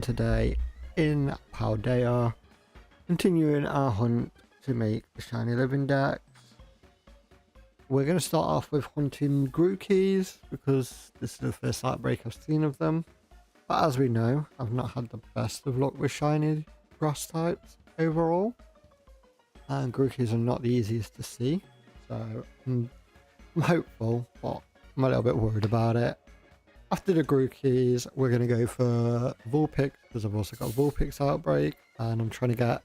Today in Paldea, continuing our hunt to make the shiny living dex. We're going to start off with hunting Grookey's because this is the first outbreak I've seen of them. But as we know, I've not had the best of luck with shiny grass types overall. And Grookey's are not the easiest to see, so I'm hopeful, but I'm a little bit worried about it. After the Grookey's, we're going to go for Vulpix, because I've also got Vulpix Outbreak, and I'm trying to get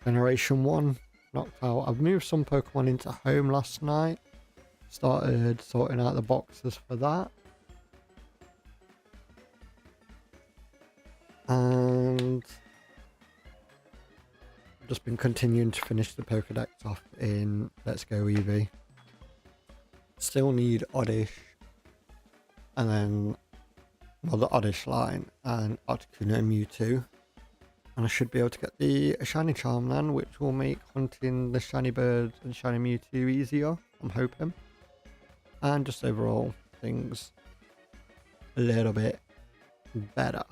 Generation 1 knocked out. I've moved some Pokemon into home last night, started sorting out the boxes for that. And I've just been continuing to finish the Pokedex off in Let's Go Eevee. Still need Oddish. And then, well, the Oddish line and Articuno and Mewtwo. And I should be able to get the Shiny Charm then, which will make hunting the Shiny Birds and Shiny Mewtwo easier, I'm hoping. And just overall, things a little bit better.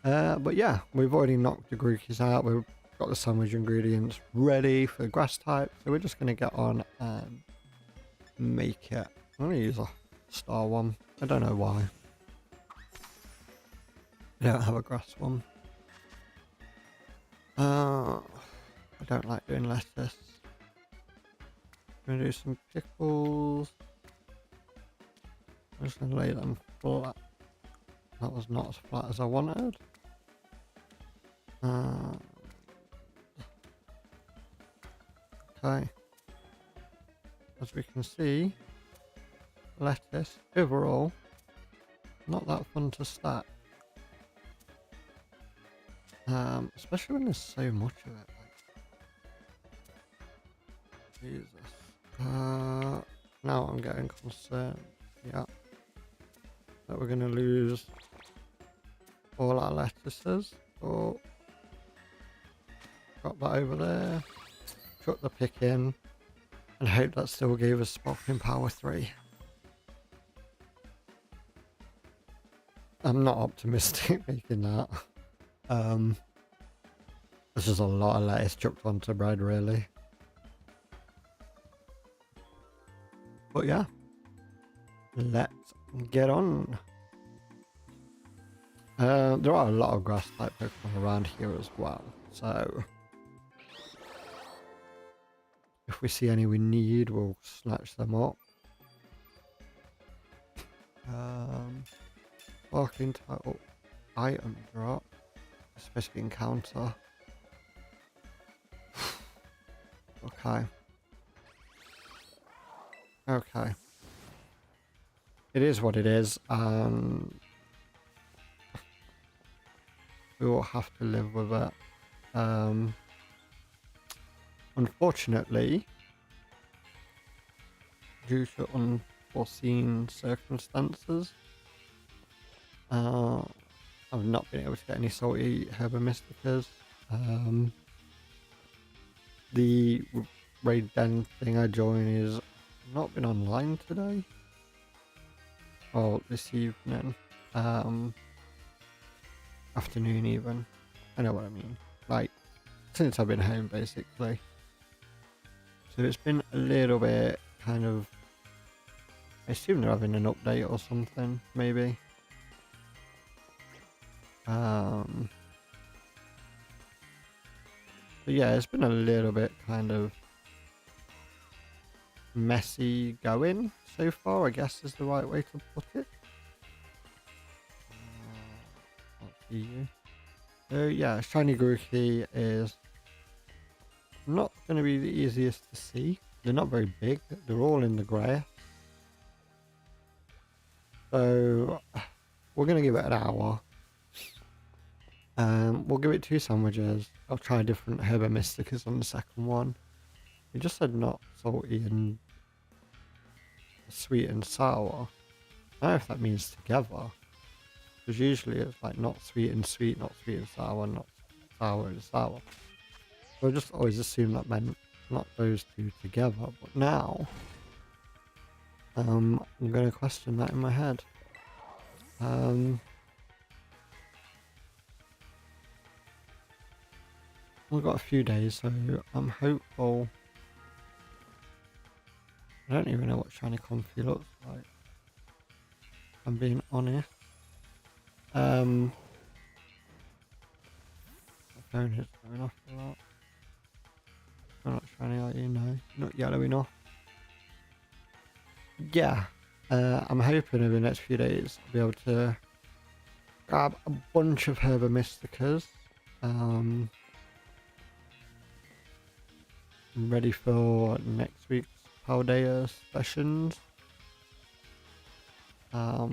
But yeah, we've already knocked the Grookey's out. We've got the sandwich ingredients ready for grass type. So we're just going to get on and make it. I'm going to use a star one. I don't know why. I don't have a grass one. I don't like doing lettuce. I'm gonna do some pickles. I'm just gonna lay them flat. That was not as flat as I wanted. Okay. As we can see, lettuce overall not that fun to stack, especially when there's so much of it. Like, Jesus. Now I'm getting concerned. Yeah, that we're gonna lose all our lettuces. So got that over there. Chuck the pick in, and hope that still gave us Sparkling Power 3. I'm not optimistic making that. This is a lot of lettuce chucked onto bread, really. But yeah, let's get on. There are a lot of grass type Pokemon around here as well, so if we see any we need, we'll snatch them up. Sparkling title item drop, specific encounter. Okay. Okay. It is what it is. We will have to live with it. Unfortunately, due to unforeseen circumstances, I've not been able to get any salty Herba Mysticas. The raid den thing I joined is not been online today. Or this evening. Afternoon even. I know what I mean. Like, since I've been home basically. So it's been a little bit kind of, I assume they're having an update or something, maybe. But yeah, it's been a little bit kind of messy going so far, I guess is the right way to put it. Can't see you. So yeah, Shiny Grookey is not going to be the easiest to see. They're not very big. They're all in the grass. So we're going to give it an hour. We'll give it 2 sandwiches. I'll try different Herba Mysticas on the second one. We just said not salty and sweet and sour. I don't know if that means together. Because usually it's like not sweet and sweet, not sweet and sour, not sour and sour. So I just always assumed that meant not those two together. But now, I'm going to question that in my head. We've got a few days, so I'm hopeful. I don't even know what shiny Comfy looks like, if I'm being honest. My phone is going off a lot. You're not shiny, are you? No, not yellow enough. Yeah, I'm hoping over the next few days I'll be able to grab a bunch of Herba Mysticas. I'm ready for next week's Paldea sessions. I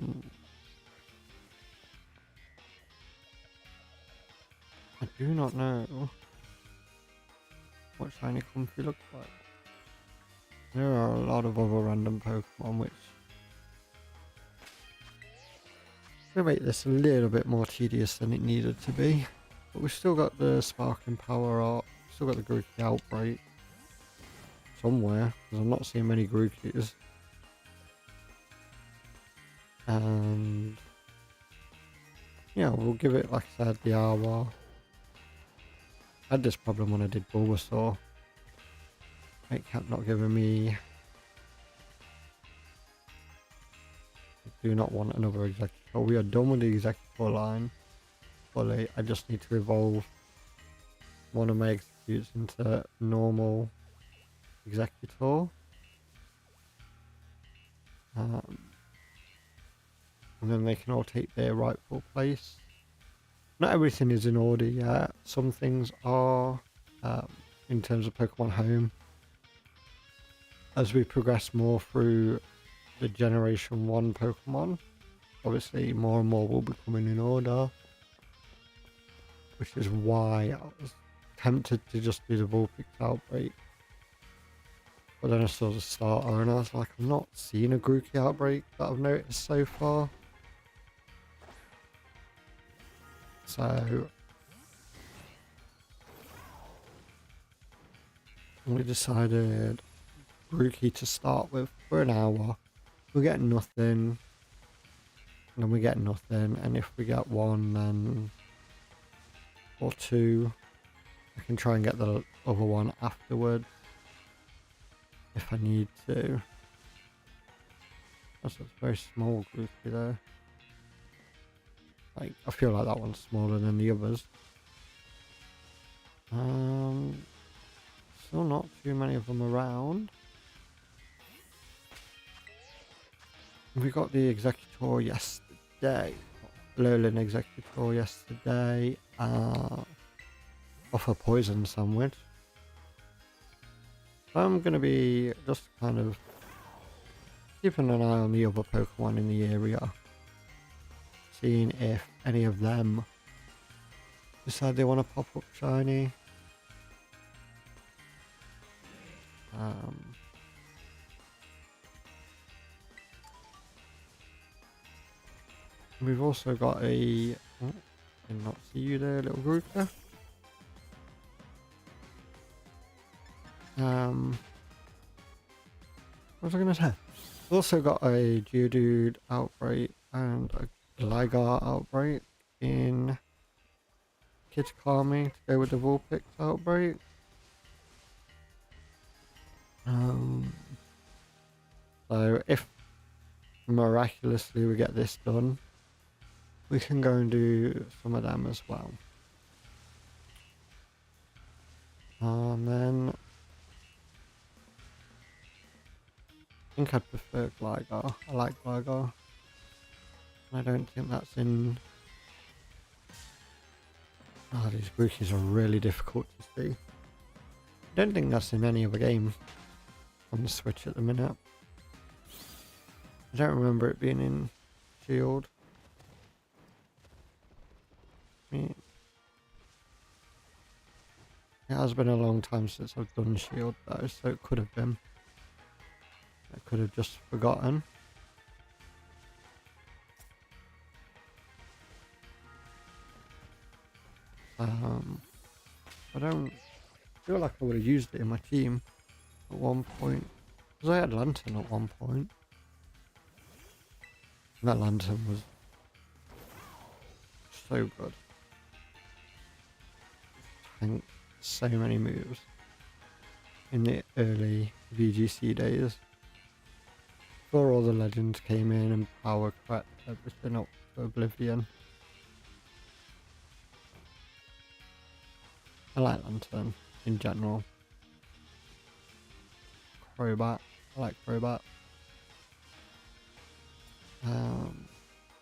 do not know what shiny Comfy looks like. There are a lot of other random Pokemon which will make this a little bit more tedious than it needed to be. But we've still got the Sparking Power Art, still got the Grookey Outbreak somewhere, because I'm not seeing many Grookeys. And yeah, we'll give it, like I said, the hour. I had this problem when I did Bulbasaur. It kept not giving me. I do not want another Executor. We are done with the Executor line fully. I just need to evolve one of my Executes into normal Executor. And then they can all take their rightful place. Not everything is in order yet. Some things are, in terms of Pokemon Home. As we progress more through the Generation 1 Pokemon, obviously more and more will be coming in order. Which is why I was tempted to just do the Vulpix Outbreak. But then I saw the starter and I was like, I'm not seeing a Grookey Outbreak that I've noticed so far. So we decided Grookey to start with for an hour. We'll get nothing. And then we get nothing. And if we get one, then or two, I can try and get the other one afterwards if I need to. That's a very small Grookey there. Like, I feel like that one's smaller than the others. Still not too many of them around. We got the Executor yesterday. Lowland Executor yesterday. Off a poison sandwich. So I'm going to be just kind of keeping an eye on the other Pokemon in the area. Seeing if any of them decide they want to pop up shiny. We've also got a... Oh, I did not see you there, little Grookey. What was I going to say? We've also got a Geodude Outbreak and a Gligar Outbreak in Kitakami to go with the Vulpix Outbreak. So if miraculously we get this done, we can go and do some of them as well. And then I think I'd prefer Gligar. I like Gligar. I don't think that's in... Oh, these Grookeys are really difficult to see. I don't think that's in any other game on the Switch at the minute. I don't remember it being in Shield. It has been a long time since I've done Shield though, so it could have been. I could have just forgotten. I don't feel like I would have used it in my team at one point. Because I had Lantern at one point. And that Lantern was so good. Tank so many moves in the early VGC days. Before all the legends came in and power crept everything up to oblivion. I like Lantern in general. Crobat. I like Crobat.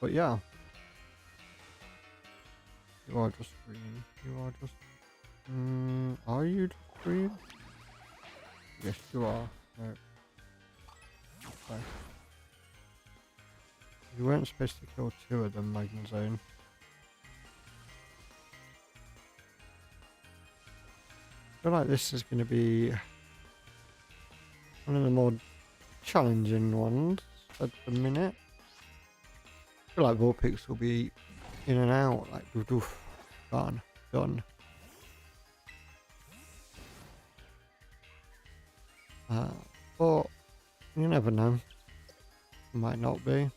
But yeah. You are just green. You are just... are you just green? Yes, you are. No. Okay. You weren't supposed to kill 2 of them, Magnezone. I feel like this is going to be one of the more challenging ones at the minute. I feel like Vulpix will be in and out, like oof, done. But you never know. Might not be.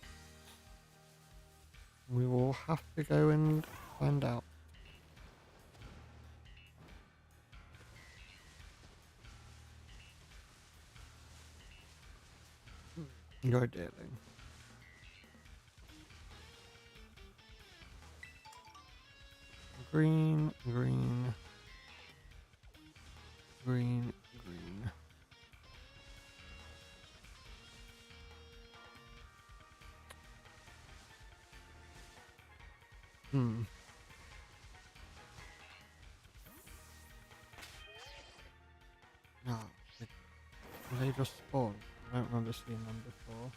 We will have to go and find out. Go dealing. Green, green, green, green. No, they just spawned. I don't remember seeing them before.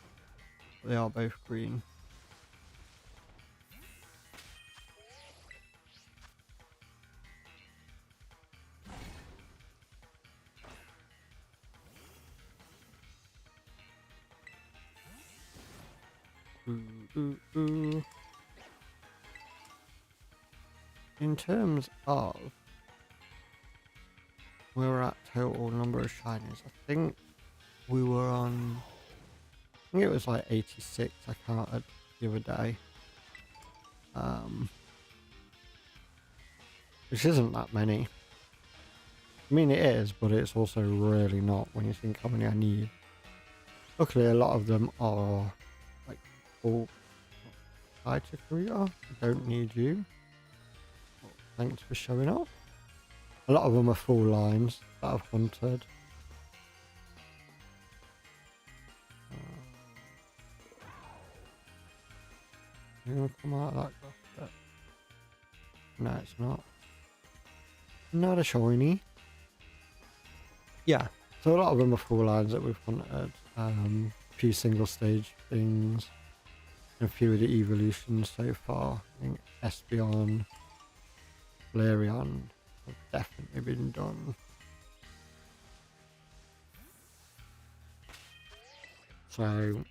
They are both green. Ooh. In terms of where we're at total number of shinies, I think we were on, I think it was like 86 I counted the other day. Which isn't that many. I mean it is, but it's also really not when you think how many I need. Luckily a lot of them are like full high to career. I don't need you. Well, thanks for showing up. A lot of them are full lines that I've hunted. You gonna come out of that grass bit? No, it's not. Not a shiny. Yeah, so a lot of them are full lines that we've hunted. A few single stage things. And a few of the evolutions so far. I think Espeon, Flareon have definitely been done. So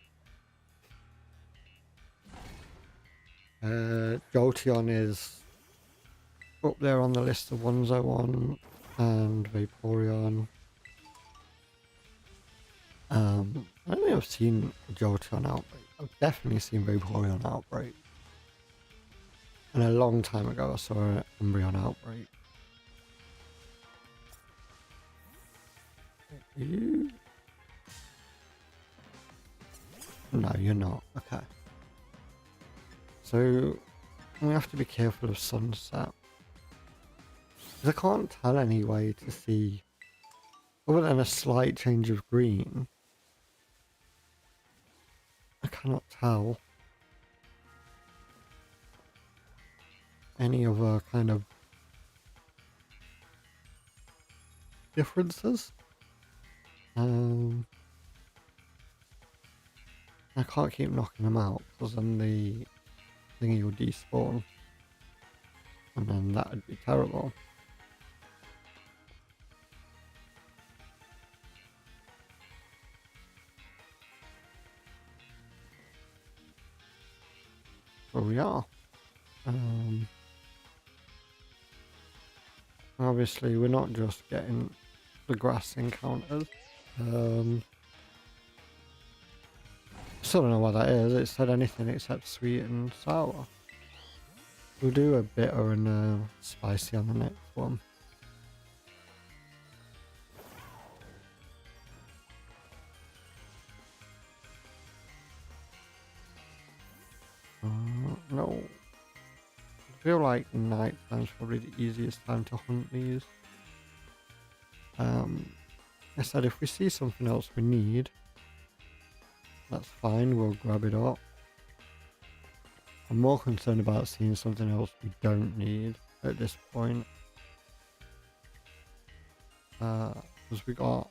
Jolteon is up there on the list of ones I want, and Vaporeon. I don't think I've seen Jolteon Outbreak. I've definitely seen Vaporeon Outbreak. And a long time ago I saw an Umbreon Outbreak. Are you? No, you're not. Okay. So we have to be careful of sunset. Because I can't tell any way to see, other than a slight change of green, I cannot tell any other kind of differences. I can't keep knocking them out because then the thingy will despawn, and then that would be terrible. So we are. Obviously we're not just getting the grass encounters. Still don't know what that is. It said anything except sweet and sour. We'll do a bitter and spicy on the next one. I feel like night time's probably the easiest time to hunt these. I said if we see something else we need, that's fine, we'll grab it up. I'm more concerned about seeing something else we don't need at this point. Because we got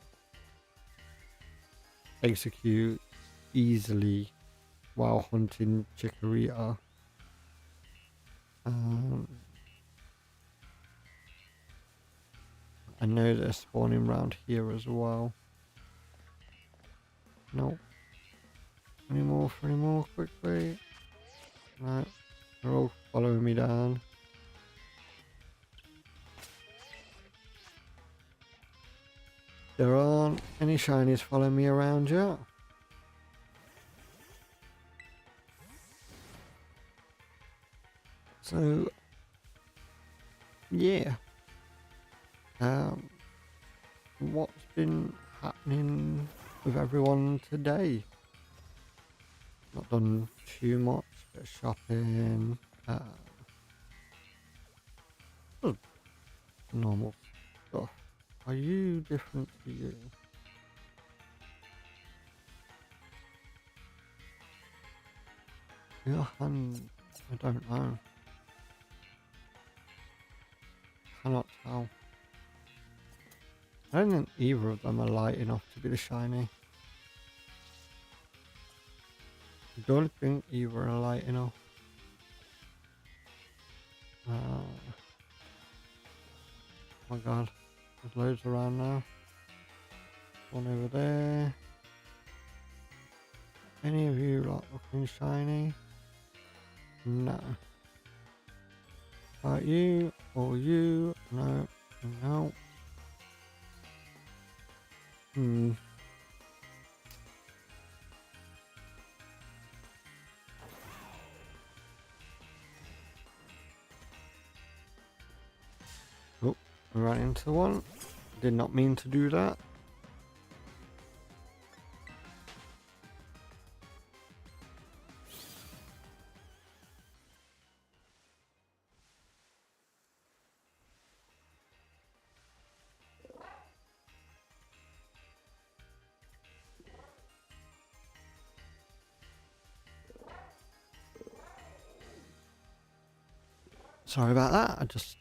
execute easily while hunting Chikorita. I know they're spawning around here as well. Nope. Any more quickly? No. They're all following me down. There aren't any shinies following me around yet. So, yeah. What's been happening with everyone today? Not done too much, bit of shopping, normal stuff. Are you different to you? Your hand, I don't know. Cannot tell. I don't think either of them are light enough to be the shiny. I don't think either are light enough. Oh my god, there's loads around now. One over there. Any of you lot looking shiny? No. About you or you? No. No. Oh, I ran into one. Did not mean to do that. Sorry about that. I just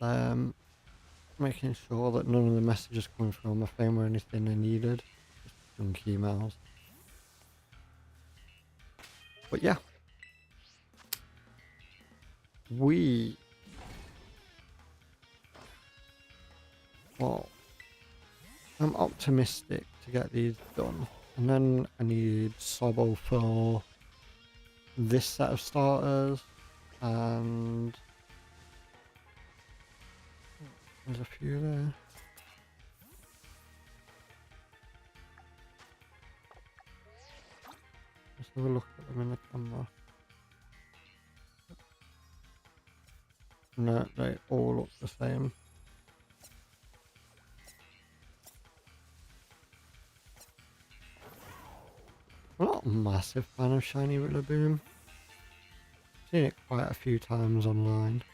making sure that none of the messages coming through on my phone were anything I needed. Just junk emails. But yeah. Well, I'm optimistic to get these done. And then I need Sobble for this set of starters. And there's a few there. Let's have a look at them in the camera. No, they all look the same. I'm not a massive fan of Shiny Rillaboom. Seen it quite a few times online.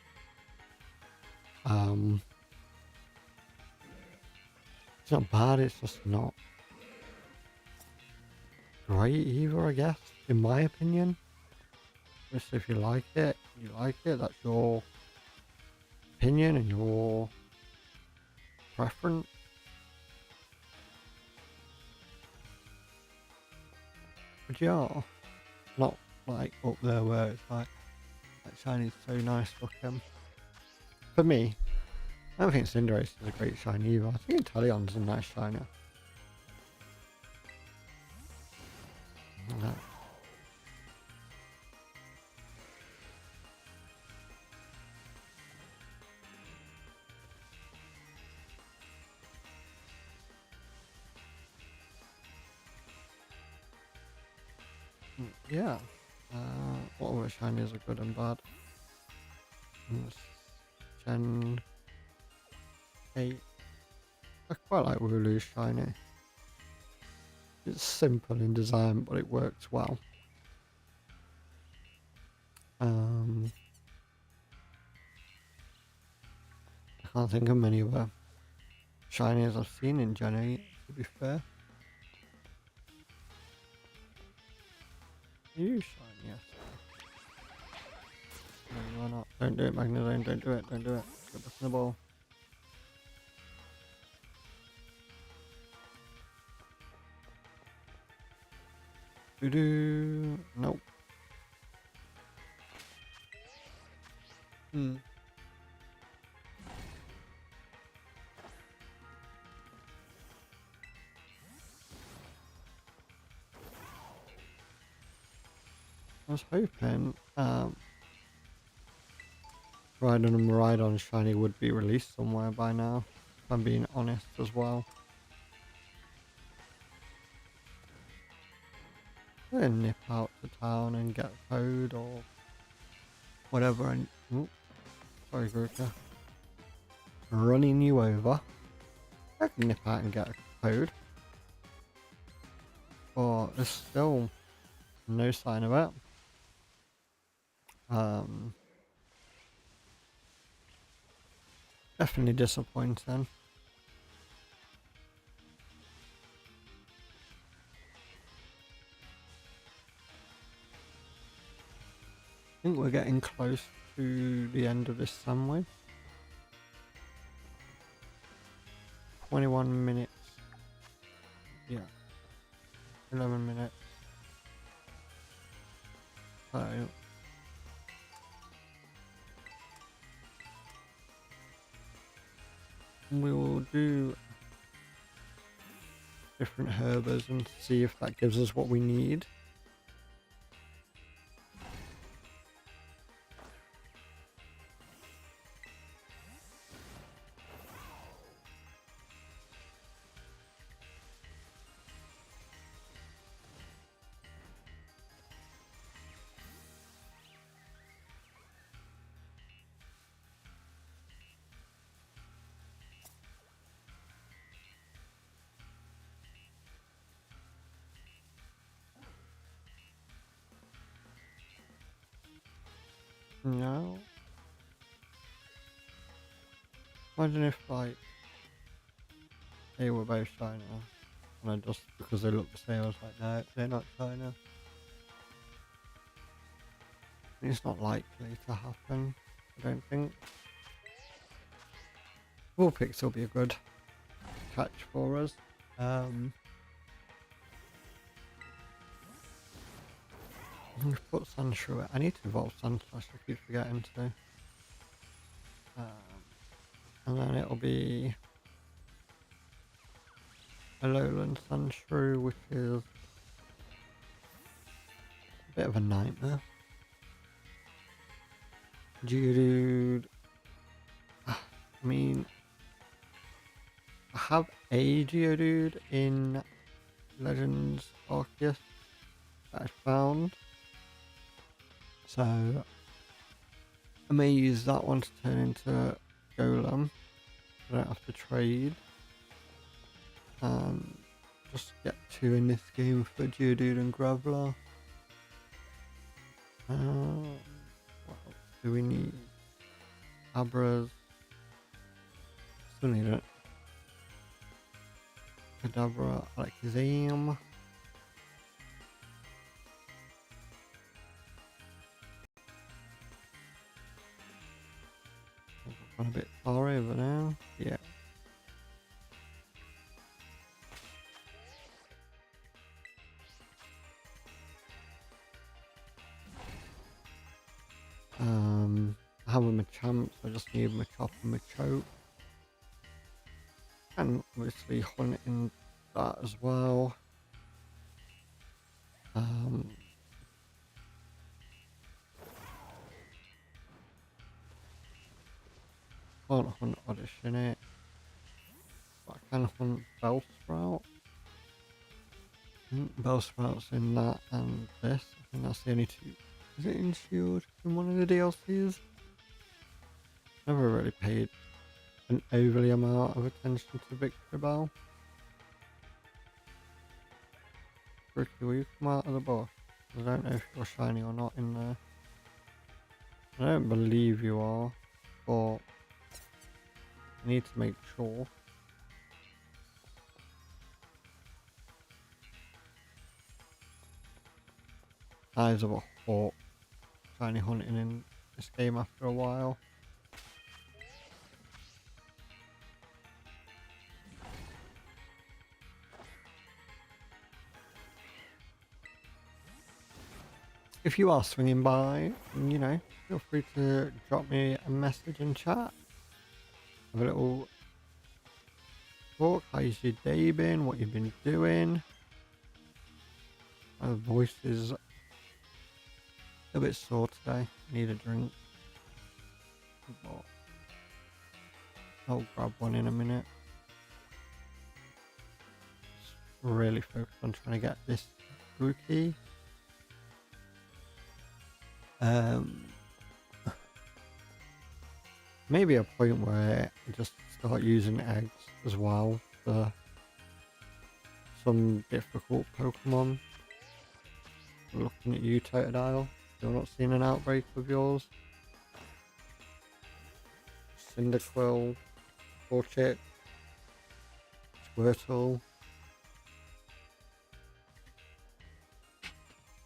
It's not bad, it's just not great either, I guess, in my opinion. Just if you like it, that's your opinion and your preference. But yeah, not like up there where it's like that Shiny's so nice looking. For me, I don't think Cinderace is a great shiny either. I think Inteleon's a nice shiny. No. Yeah. What other shinies are good and bad? Gen 8. I quite like Wooloo's shiny. It's simple in design, but it works well. can't think of many other shinies I've seen in Gen 8, to be fair. You shiny, yes. No, you are not. Don't do it, Magnezone, don't do it, don't do it. Get back in the ball. Doo-doo. Nope. I was hoping Rhydon Shiny would be released somewhere by now, if I'm being honest as well. Then nip out to town and get a code or whatever and... Ooh, sorry Grookey. Running you over. I can nip out and get a code. But there's still no sign of it. Definitely disappointing. I think we're getting close to the end of this sandwich. 21 minutes. Yeah. 11 minutes. So we will do different herbers and see if that gives us what we need. No. Imagine if like they were both China and I just because they look the same I was like no, they're not China. It's not likely to happen, I don't think. Vulpix will be a good catch for us. We've put Sandshrew. I need to evolve Sandslash, I keep forgetting to. And then it'll be a Lowland Sandshrew, which is a bit of a nightmare. Geodude. I mean, I have a Geodude in Legends Arceus that I found. So I may use that one to turn into Golem. I don't have to trade. Just get two in this game for Geodude and Graveler. What else do we need? Abras. Still need it. Kadabra, Alakazam. A bit far over now. Yeah. I have a Machamp, so I just need Machop and Machoke. And obviously hunt in that as well. Can't hunt Audition it, but I can hunt Bellsprout. Bellsprout's in that and this. I think that's the only two. Is it in Shield in one of the DLCs? Never really paid an overly amount of attention to Victory Bell. Ricky, will you come out of the bush? I don't know if you're shiny or not in there. I don't believe you are, but I need to make sure. Size of a hawk. Shiny hunting in this game after a while. If you are swinging by, you know, feel free to drop me a message in chat. Have a little talk. How's your day been? What you've been doing? My voice is a bit sore today. Need a drink. But I'll grab one in a minute. Just really focused on trying to get this rookie. Maybe a point where I just start using eggs as well for some difficult Pokemon. Looking at you, Totodile. Still not seeing an outbreak of yours. Cyndaquil, Torchic, Squirtle.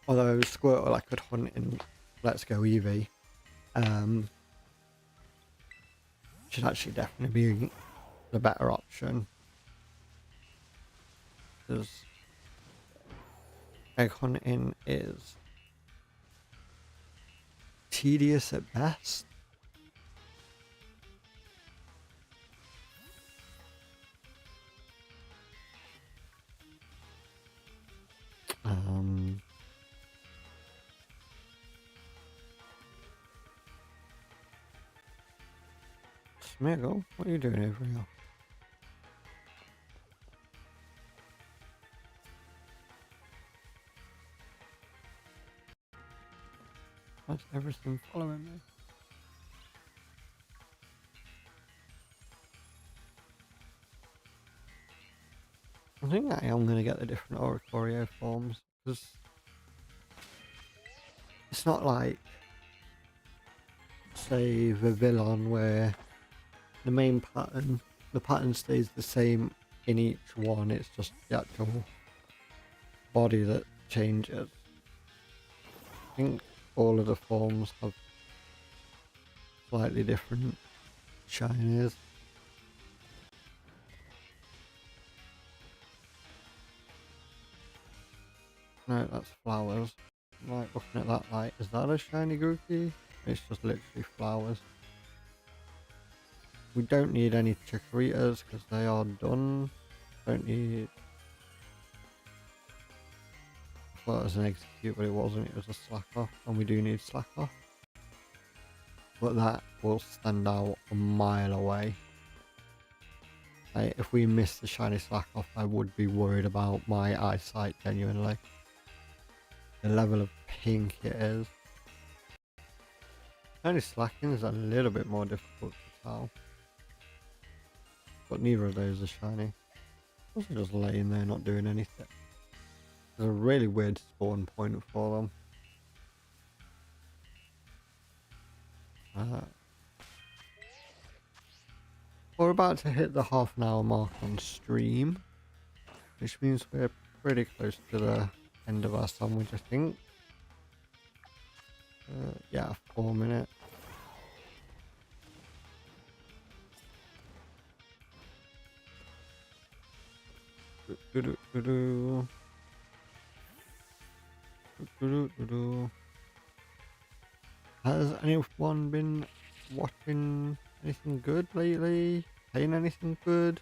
Although Squirtle I could hunt in Let's Go Eevee. Should actually definitely be the better option. Because egg hunting is tedious at best. Smiggle, what are you doing over here? Why's everything following me? I think I am going to get the different Oricorio forms, because it's not like, say, Vivillon, where the main pattern, the pattern stays the same in each one, it's just the actual body that changes. I think all of the forms have slightly different shinies. No, that's flowers. Like, looking at that, like, is that a shiny Grookey? It's just literally flowers. We don't need any Chikoritas because they are done. Don't need... I thought it was an Execute, but it wasn't. It was a Slacker, and we do need Slacker. But that will stand out a mile away. Like, if we miss the shiny Slacker, I would be worried about my eyesight, genuinely. The level of pink it is. Shiny Slacking is a little bit more difficult to tell. But neither of those are shiny. Also just laying there not doing anything. There's a really weird spawn point for them. We're about to hit the half an hour mark on stream, which means we're pretty close to the end of our sandwich, I think. Yeah, 4 minutes. Has anyone been watching anything good lately? Playing anything good?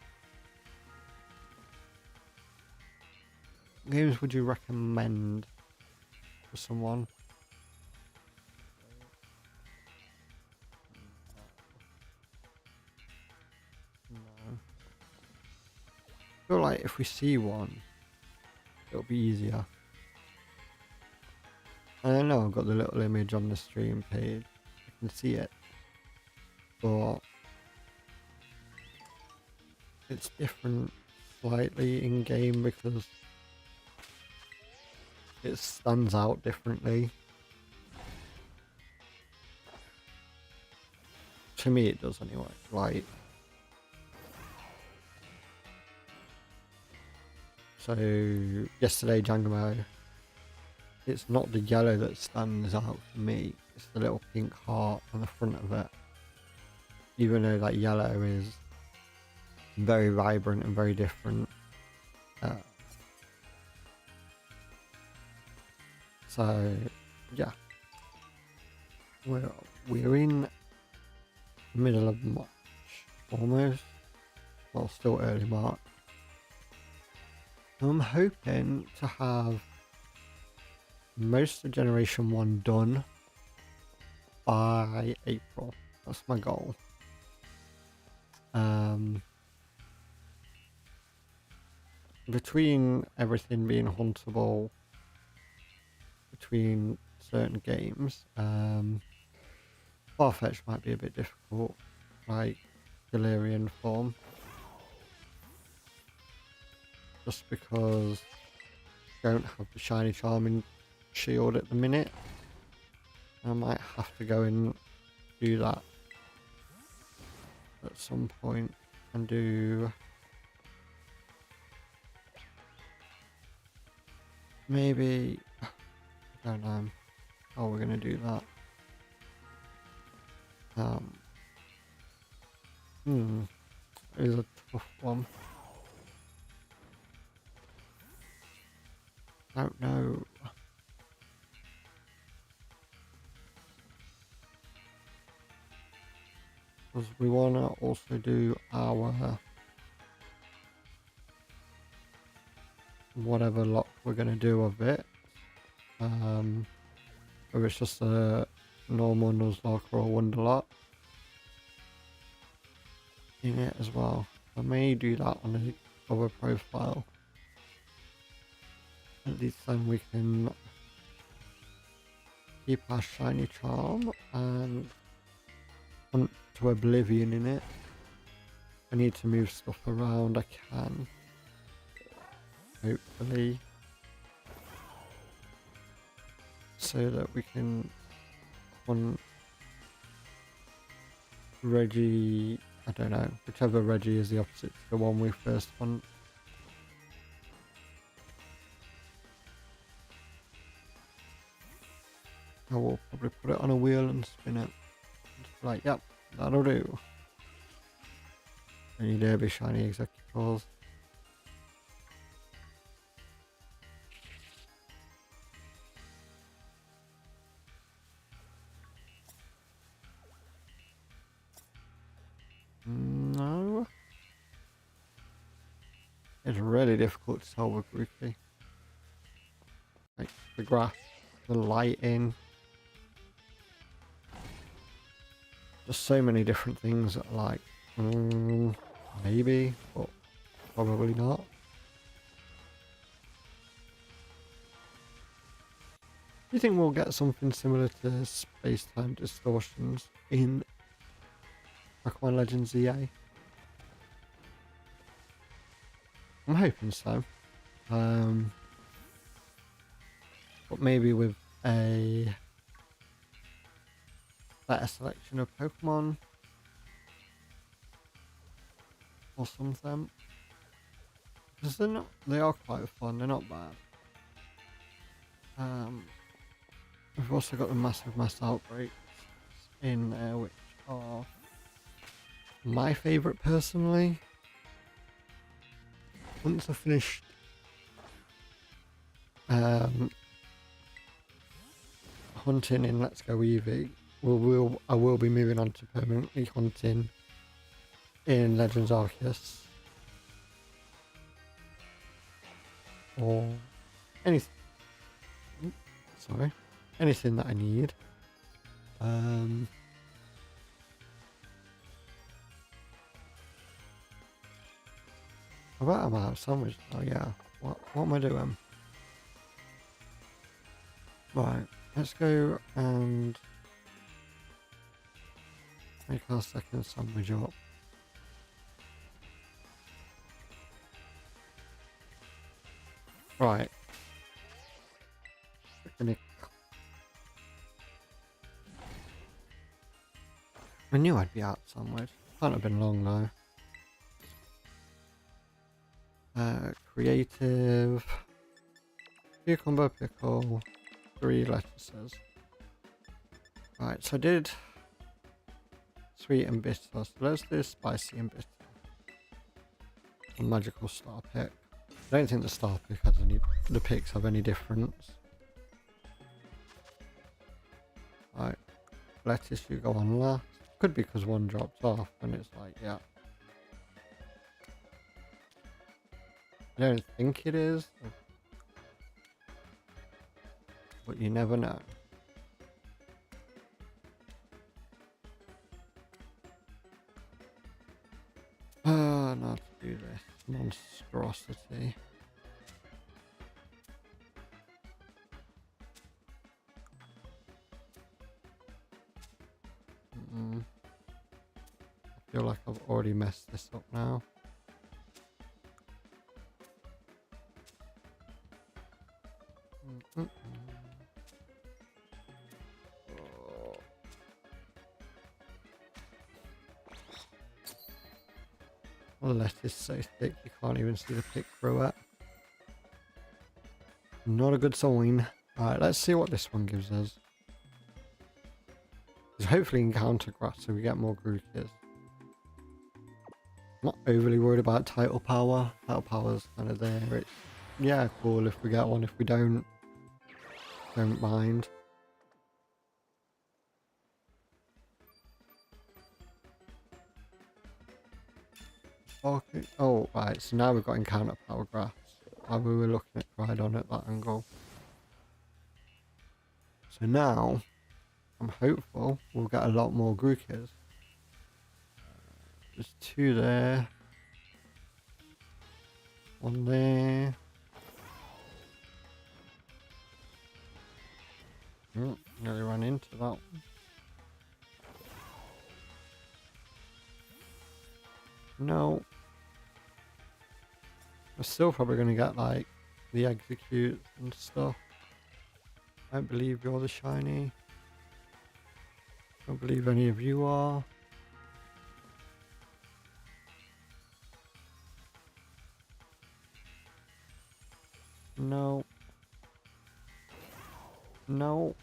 Games would you recommend for someone? No. I feel like if we see one, it'll be easier. I know I've got the little image on the stream page. I can see it. But it's different slightly in game because it stands out differently. To me it does anyway. Like, So yesterday, Jangamo, it's not the yellow that stands out for me, it's the little pink heart on the front of it. Even though that yellow is very vibrant and very different. So yeah, we're in middle of March almost. Well, still early March. I'm hoping to have most of Generation 1 done by April. That's my goal. Between everything being huntable, between certain games, Farfetch might be a bit difficult, like Galarian form. Just because I don't have the shiny charming shield at the minute. I might have to go and do that at some point and do maybe, I don't know how we're gonna do that. It is a tough one. I don't know. Because we want to also do our whatever lock we're going to do of it. Whether it's just a normal Nuzlocke or a Wonder Lock in it as well. I may do that on the other profile. At least then we can keep our shiny charm and hunt to oblivion in it. If I need to move stuff around, I can. Hopefully. So that we can hunt Reggie, I don't know, whichever Reggie is the opposite to the one we first hunt. I will probably put it on a wheel and spin it. Just be like, yep, that'll do. Any derby shiny executors. No. It's really difficult to tell with Grookey. Like the grass, the lighting. Just so many different things that are like, maybe, but probably not. Do you think we'll get something similar to space-time distortions in Pokemon Legends EA? I'm hoping so. But maybe with a better selection of Pokemon or something. Because they are quite fun, they're not bad. We've also got the massive mass outbreaks in there, which are my favourite personally. Once I finished hunting in Let's Go Eevee, I will be moving on to permanently hunting in Legends Arceus. Or anything. Sorry. Anything that I need. I bet I'm out of sandwich. Oh yeah. What am I doing? Right. Let's go and make our second sandwich up. Right. I knew I'd be out somewhere. Can't have been long though. creative. Cucumber, pickle, 3 lettuces. Right, so I did sweet and bitter, so let's do spicy and bitter. A magical star pick. I don't think the star pick has any, the picks have any difference. Right, lettuce you go on last. Could be because one dropped off and it's like, yeah. I don't think it is, but you never know. Not to do this monstrosity. I feel like I've already messed this up now. Oh. The lettuce is so thick you can't even see the pick through it. Not a good sign. Alright, let's see what this one gives us. It's hopefully encounter grass so we get more Grookers. Not overly worried about title power. Title power's kind of there. It's, yeah, cool if we get one. If we don't mind. Okay. Oh, right. So now we've got encounter power grass. While we were looking at Crydon at that angle. So now, I'm hopeful we'll get a lot more Grookers. There's 2 there. 1 there. Nearly ran into that one. No. We're still probably going to get like the execute and stuff. I don't believe you're the shiny. Don't believe any of you are. No. No.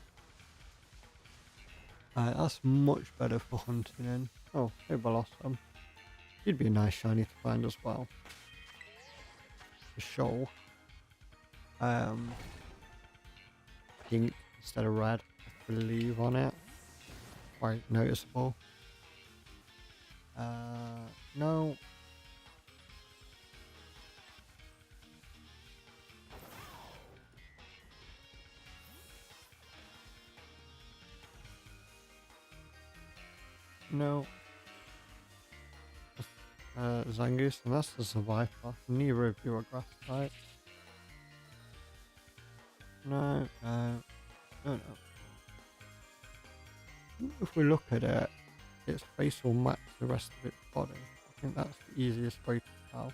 Alright, that's much better for hunting in. Oh, hey Blossom. You'd be a nice shiny to find as well. For sure. Pink instead of red, I believe on it. Quite noticeable. No. No. Zangoose, and that's the Survivor. Neither of you are grass type. No, no, no, no. If we look at it, its face will match the rest of its body. I think that's the easiest way to tell.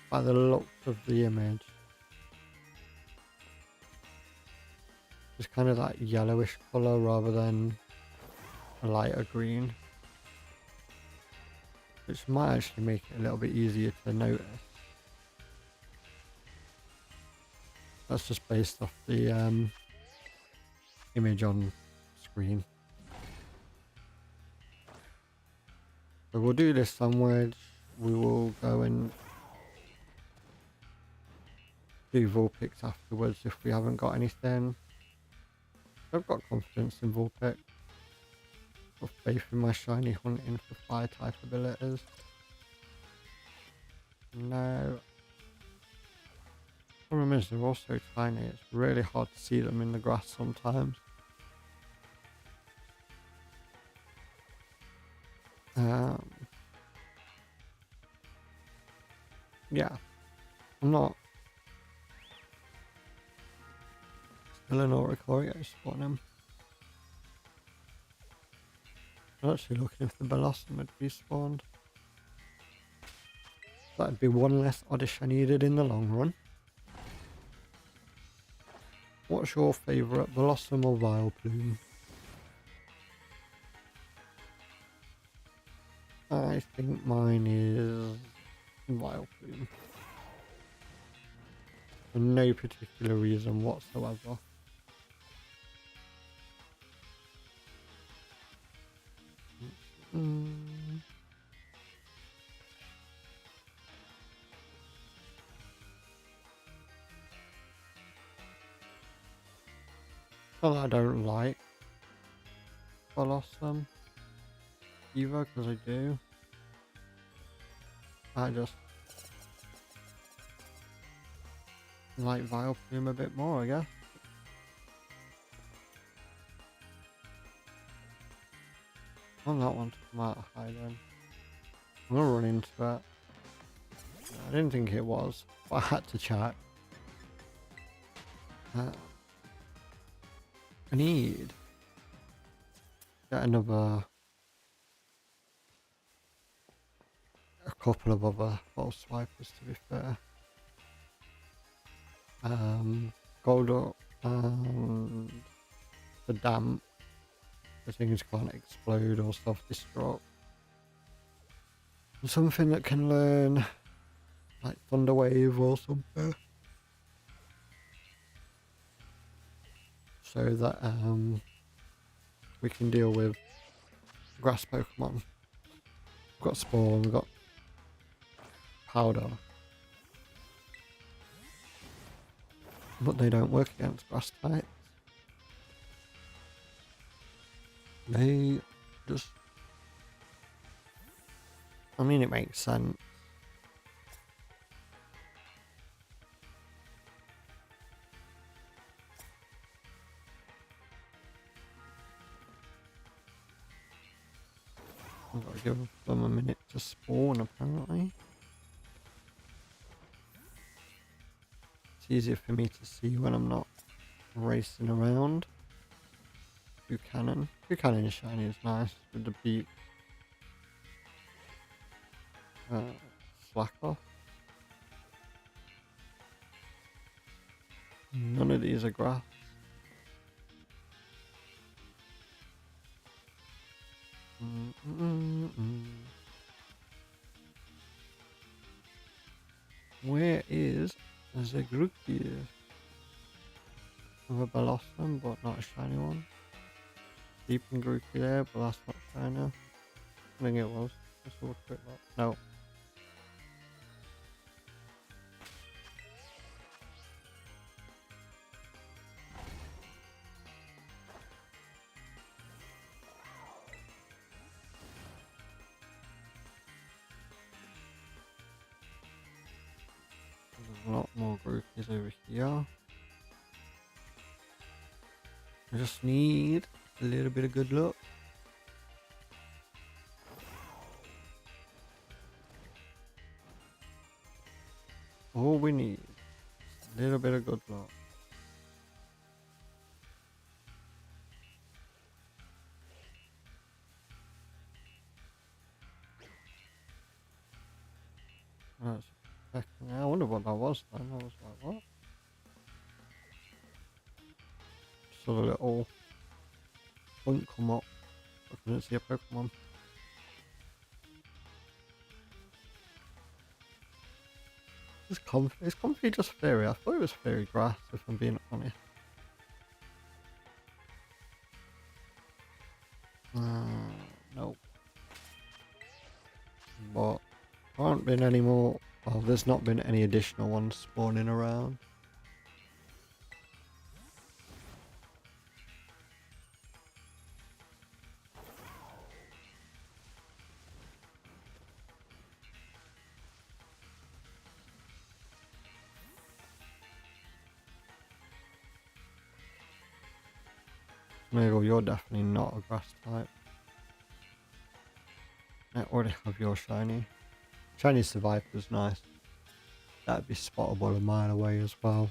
By the looks of the image. It's kind of that yellowish colour rather than a lighter green. Which might actually make it a little bit easier to notice. That's just based off the image on screen. So we'll do this sandwich. We will go and do Vulpix afterwards if we haven't got anything. I've got confidence in Vulpix. Got faith in my shiny hunting for fire type abilities. No. Problem is they're all so tiny, it's really hard to see them in the grass sometimes. Yeah. I'm not. Still an Oricorio spawn him. I'm actually looking if the Blossom would be spawned. That'd be one less Oddish I needed in the long run. What's your favourite, Blossom or Vileplume? I think mine is Vileplume. For no particular reason whatsoever. Well, I don't like Blossom either, because I do. I just like Vileplume a bit more, I guess. I want that one to come out of hiding. I'm gonna run into it. I didn't think it was, but I had to check. I need get another, a couple of other ball swipers to be fair. Gold and the damp. The things can't explode or self-destruct. Something that can learn like Thunder Wave or something. So that we can deal with grass Pokemon. We've got Spawn, we've got Powder. But they don't work against grass types. They just... I mean, it makes sense. I've got to give them a minute to spawn, apparently. It's easier for me to see when I'm not racing around. Buchanan shiny is nice with the beak. Slack off. None of these are grass. Where is the Grookey? Of a Blossom, but not a shiny one. Deep in Grookey there, but that's not shiny. I think it was. Let's have a quick look. No. There's a lot more Grookeys over here. I just need a little bit of good luck. All we need is a little bit of good luck. I wonder what that was then. I was like, what? Just a little bunk come up. I couldn't see a Pokemon. Is Comfy just fairy? I thought it was fairy grass, if I'm being honest. Nope. But there aren't been any more. Well, there's not been any additional ones spawning around. Maybe you're definitely not a grass type. I already have your shiny. Shiny Survivor's nice. That'd be spottable a mile away as well.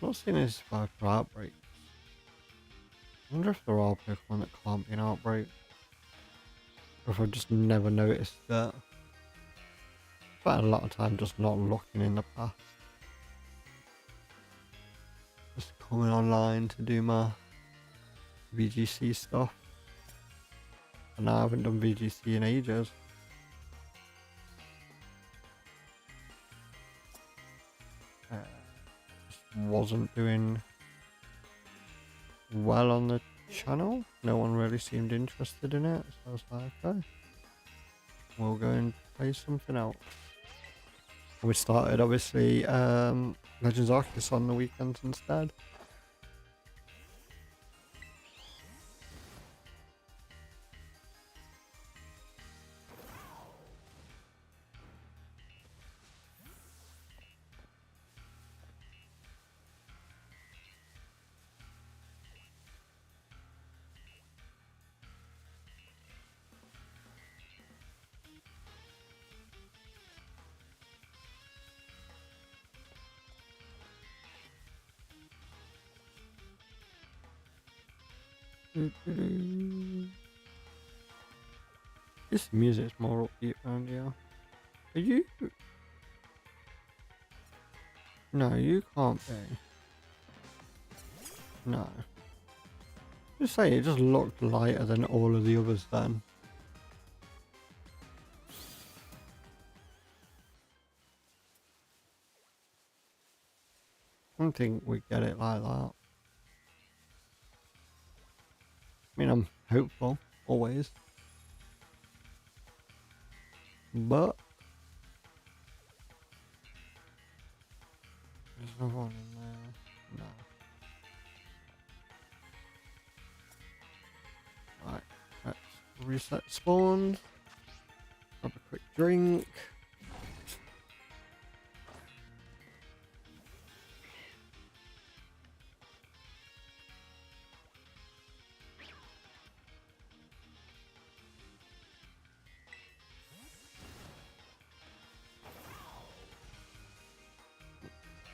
I'm not seeing any Survivor outbreaks. I wonder if there are Pokemon that can't be an outbreak. Or if I've just never noticed that. I've spent a lot of time just not looking in the past. Just coming online to do my VGC stuff. And I haven't done VGC in ages. wasn't doing well on the channel. No one really seemed interested in it, so I was like, okay, we'll go and play something else. We started obviously Legends Arceus on the weekends instead. This music's more upbeat around here. Are you? No, you can't be. No. Just say it just looked lighter than all of the others then. I don't think we get it like that. I mean, I'm hopeful, always. But there's no one in there. No. Right, let's reset spawns. Grab a quick drink.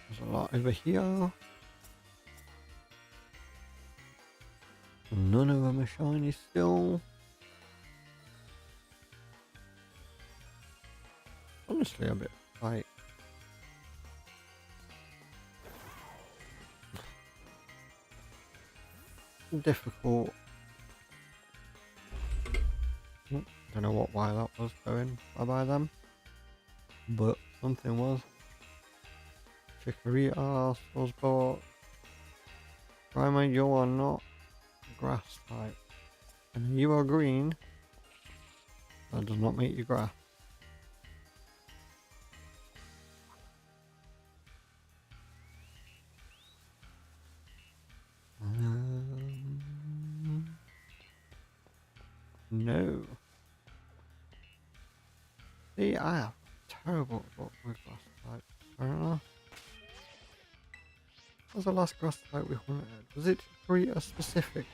There's a lot over here. None of them are shiny still. Honestly, a bit like difficult. Don't know why that was going by them, but something was. Chikorita, Swordsbot. Rhymer, you are not grass type, and you are green. That does not make you grass. No. See, I have terrible luck with grass type. I don't know. What was the last grass type we hunted? Was it Chikorita specifically?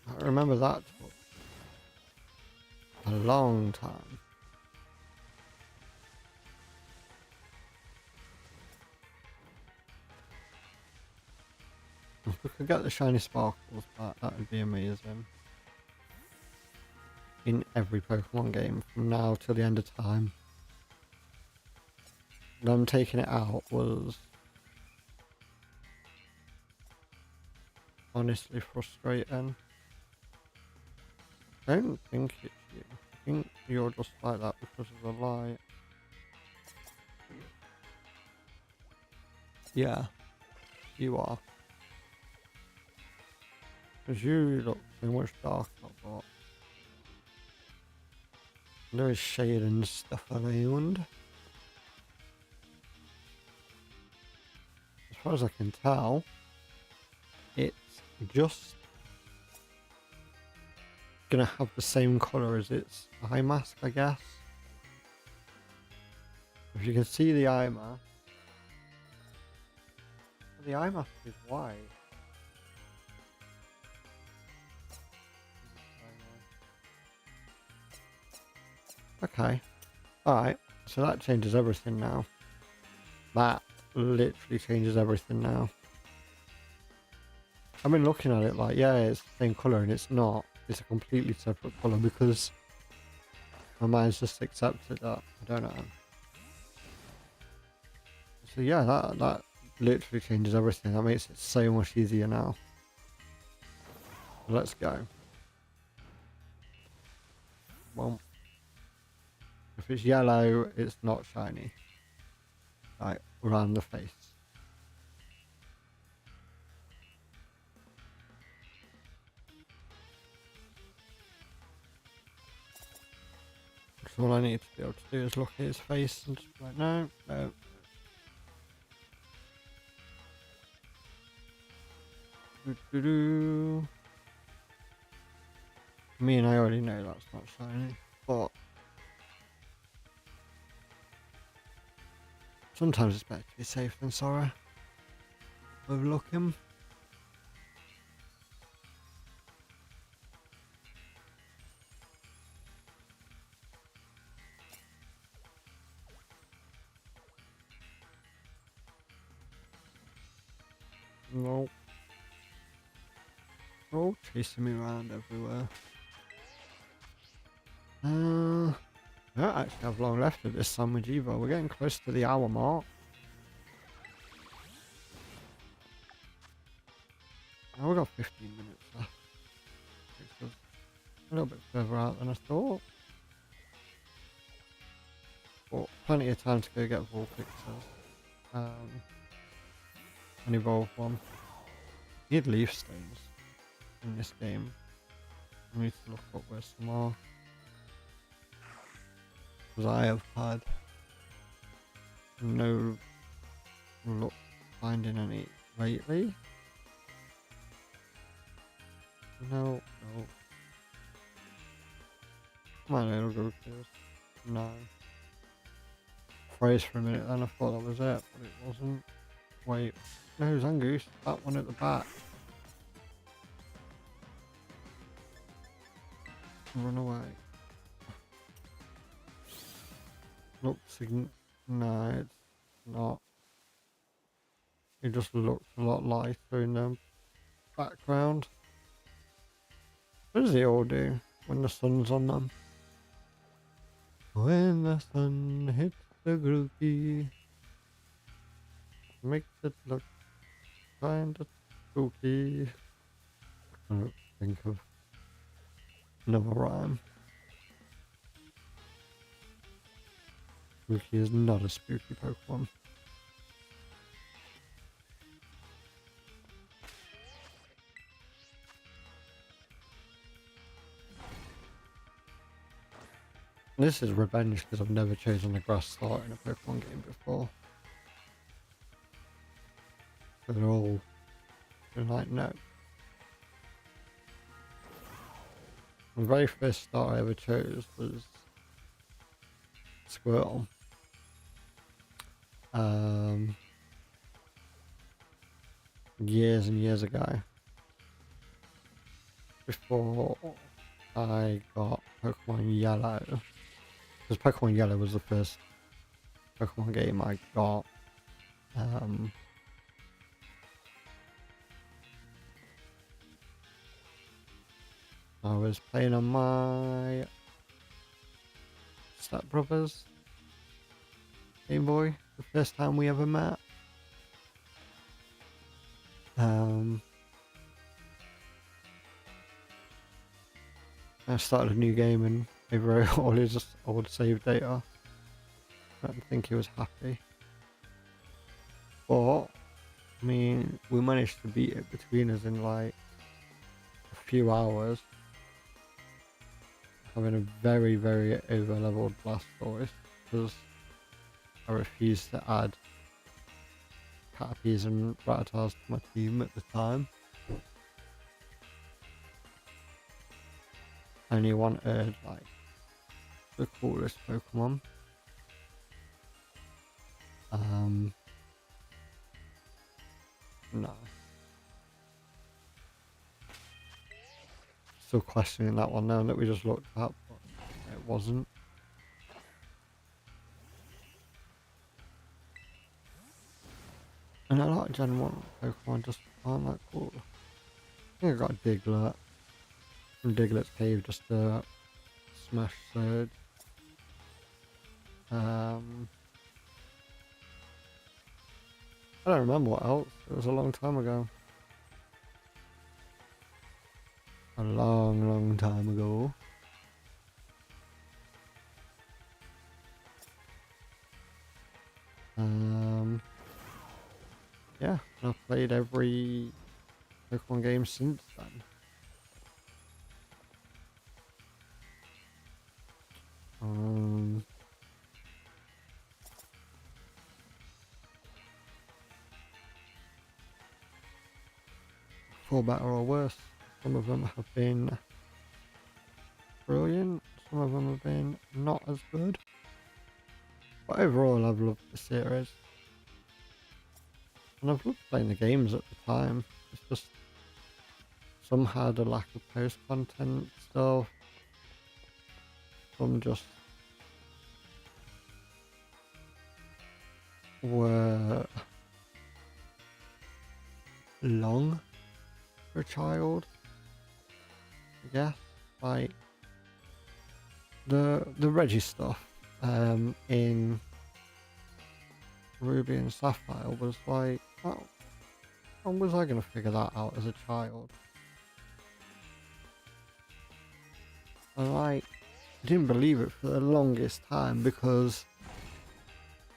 I remember that took a long time. If we could get the shiny sparkles back, that would be amazing. In every Pokemon game from now till the end of time. Them taking it out was honestly frustrating. I don't think it's you. I think you're just like that because of the light. Yeah, you are. Because you look so much darker, but there is shade and stuff around. As far as I can tell, it's just gonna have the same colour as its eye mask, I guess. If you can see the eye mask, the eye mask is white. Okay, alright, so that changes everything now. That literally changes everything now. I've been looking at it like, yeah, it's the same colour, and it's not. It's a completely separate colour because my mind's just accepted that. I don't know. So yeah, that literally changes everything. That makes it so much easier now. Let's go. Well, if it's yellow, it's not shiny. Right, around the face. So all I need to be able to do is look at his face and just be like, no, no. Doo-doo-doo. I mean, I already know that's not shiny, but sometimes it's better to be safe than sorry. Overlook him. No. Oh, chasing me around everywhere. I don't actually have long left of this sandwich either. We're getting close to the hour mark. Now we've got 15 minutes left. Which is a little bit further out than I thought. But plenty of time to go get Vulpixes. And evolve one. Need leaf stones in this game. I need to look up where some are. Because I have had no luck finding any lately. No, no. Come on, it'll go first. No. Froze for a minute then, I thought that was it, but it wasn't. Wait. No, Zangoose. That one at the back. Run away. Looks no, it's not. It just looks a lot lighter in the background. What does it all do when the sun's on them? When the sun hits the Grookey, makes it look kinda spooky. I can't think of another rhyme. Grookey is not a spooky Pokemon. This is revenge because I've never chosen a grass start in a Pokemon game before. So they're all like, no. The very first start I ever chose was Squirtle. Years and years ago. Before I got Pokemon Yellow. Because Pokemon Yellow was the first Pokemon game I got. I was playing on my stepbrother's Game Boy, the first time we ever met. I started a new game and he wrote all his old save data. I don't think he was happy. But, I mean, we managed to beat it between us in like a few hours. Having a very, very over-leveled Blastoise because I refused to add Caterpies and Rattatas to my team at the time. And he wanted like the coolest Pokemon. No. Still questioning that one now that we just looked up, but it wasn't. And a lot of Gen 1 Pokemon just aren't that cool. I think I got a Diglett from Diglett's Cave just to smash Surge. I don't remember what else. It was a long time ago. A long, long time ago. And I've played every Pokemon game since then. For better or worse, some of them have been brilliant, some of them have been not as good. But overall, I've loved the series. And I've loved playing the games at the time. It's just some had a lack of post content stuff. Some just were long for a child, I guess. Like the Reggie stuff in Ruby and Sapphire was like, oh, how was I gonna figure that out as a child? And I didn't believe it for the longest time because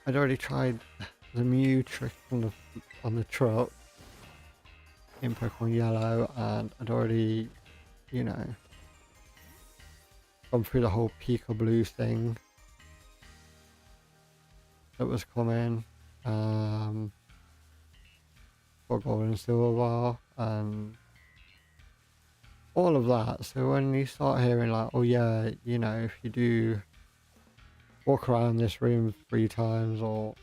I'd already tried the Mew trick on the truck in Pokemon Yellow, and I'd already, you know, gone through the whole Pika Blue thing that was coming for Gold and Silver Bar and all of that. So when you start hearing like, oh yeah, you know, if you do walk around this room 3 times or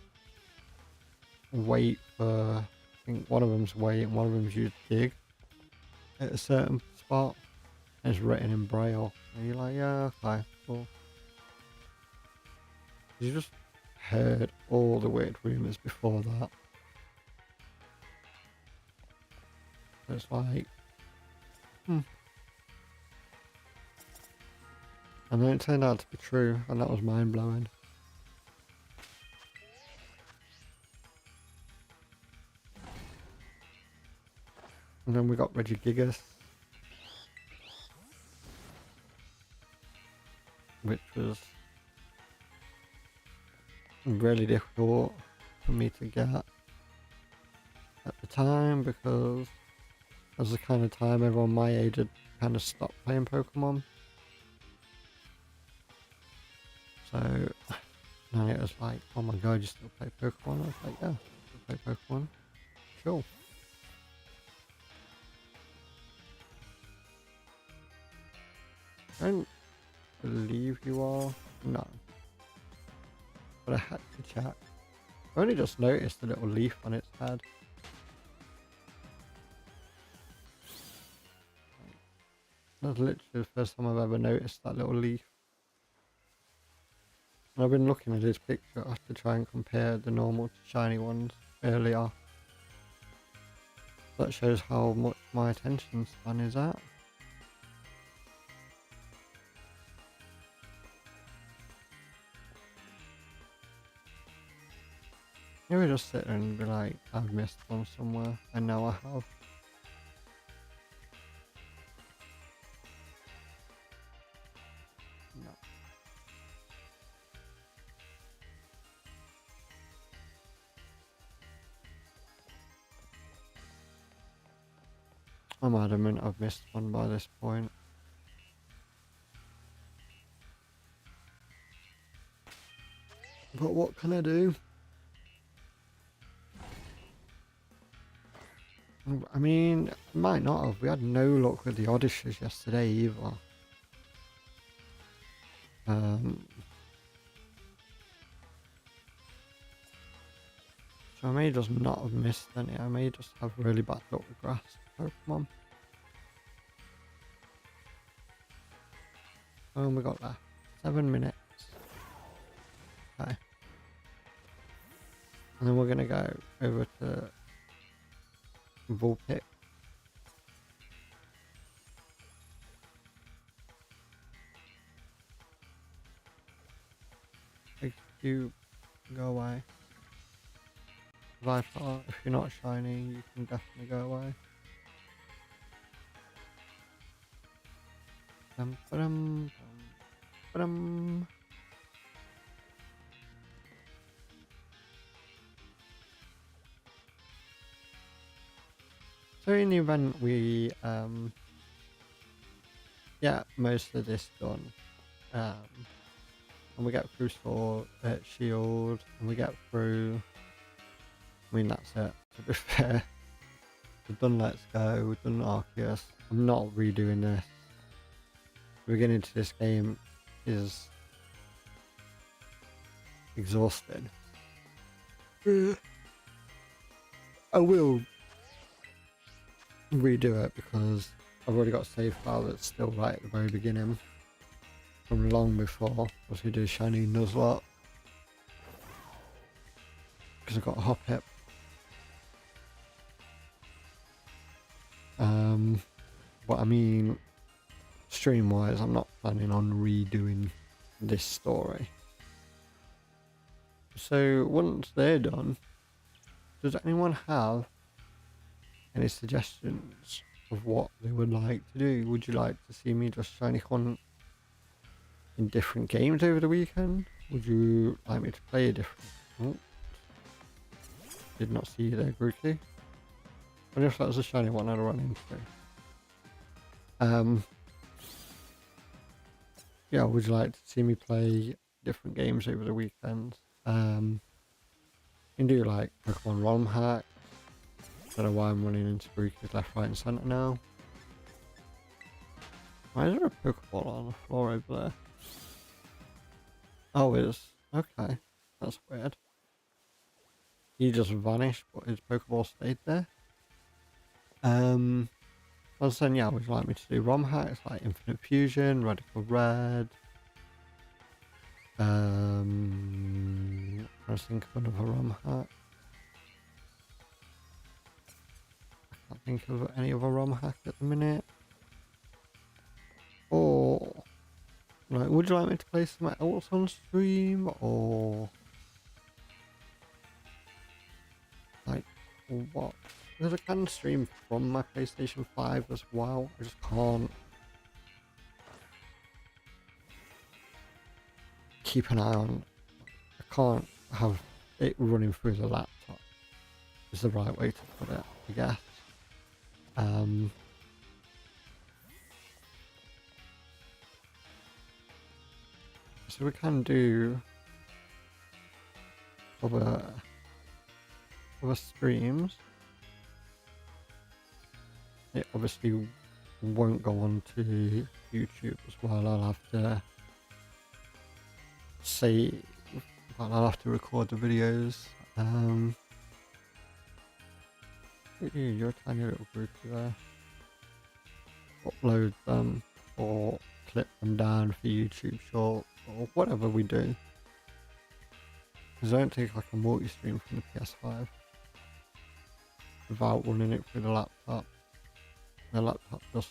wait for, I think one of them's wait and one of them's use dig at a certain spot, and it's written in Braille, and you're like, yeah, okay, cool. You just heard all the weird rumours before that. So it's like, And then it turned out to be true, and that was mind blowing. And then we got Regigigas, which was really difficult for me to get at the time because it was the kind of time everyone my age had kind of stopped playing Pokemon. So now it was like, oh my god, you still play Pokemon? I was like, yeah, I still play Pokemon. Sure. I don't believe you are. No. But I had to check. I only just noticed the little leaf on its head. That's literally the first time I've ever noticed that little leaf. And I've been looking at his picture to try and compare the normal to shiny ones earlier. That shows how much my attention span is at. You would just sit there and be like, I've missed one somewhere, and now I have. No. I'm adamant I've missed one by this point. But what can I do? I mean, might not have. We had no luck with the Odysseys yesterday either. So I may just not have missed any. I may just have really bad luck with grass Pokemon. Oh, we got left 7 minutes. Okay. And then we're gonna go over to Vulpix. If you go away. Viper, if you're not shiny, you can definitely go away. Ba-dum, ba-dum. So in the event we get most of this done, and we get through sword, shield, and we get through. I mean that's it. To be fair, we've done Let's Go, we've done Arceus. I'm not redoing this. The beginning to this game is exhausting. I will redo it because I've already got a save file that's still right at the very beginning from long before as we do Shiny Nuzlocke, because I've got a hop hip. But I mean, stream wise, I'm not planning on redoing this story. So once they're done, does anyone have any suggestions of what they would like to do? Would you like to see me just shiny hunt in different games over the weekend? Would you like me to play a different... Oh, did not see you there, Grookey. I wonder if that was a shiny one I'd run into. Yeah, would you like to see me play different games over the weekend? You can do like Pokemon ROM hack. I don't know why I'm running into Grookey's left, right and centre now. Why is there a Pokeball on the floor over there? Oh, it is. Okay, that's weird. He just vanished, but his Pokeball stayed there. I was saying, yeah, would you like me to do ROM hacks like Infinite Fusion, Radical Red? I was thinking of another ROM hack. I can't think of any other ROM hack at the minute. Or, like, would you like me to play some else on stream? Or, like, what? Because I can stream from my PlayStation 5 as well. I just can't keep an eye on. I can't have it running through the laptop. Is the right way to put it, I guess. So we can do other streams. It obviously won't go on to YouTube as well. I'll have to save, but I'll have to record the videos. You're a tiny little group there. Upload them or clip them down for YouTube Shorts or whatever we do. Because I don't take like a multi-stream from the PS5 without running it through the laptop. The laptop just...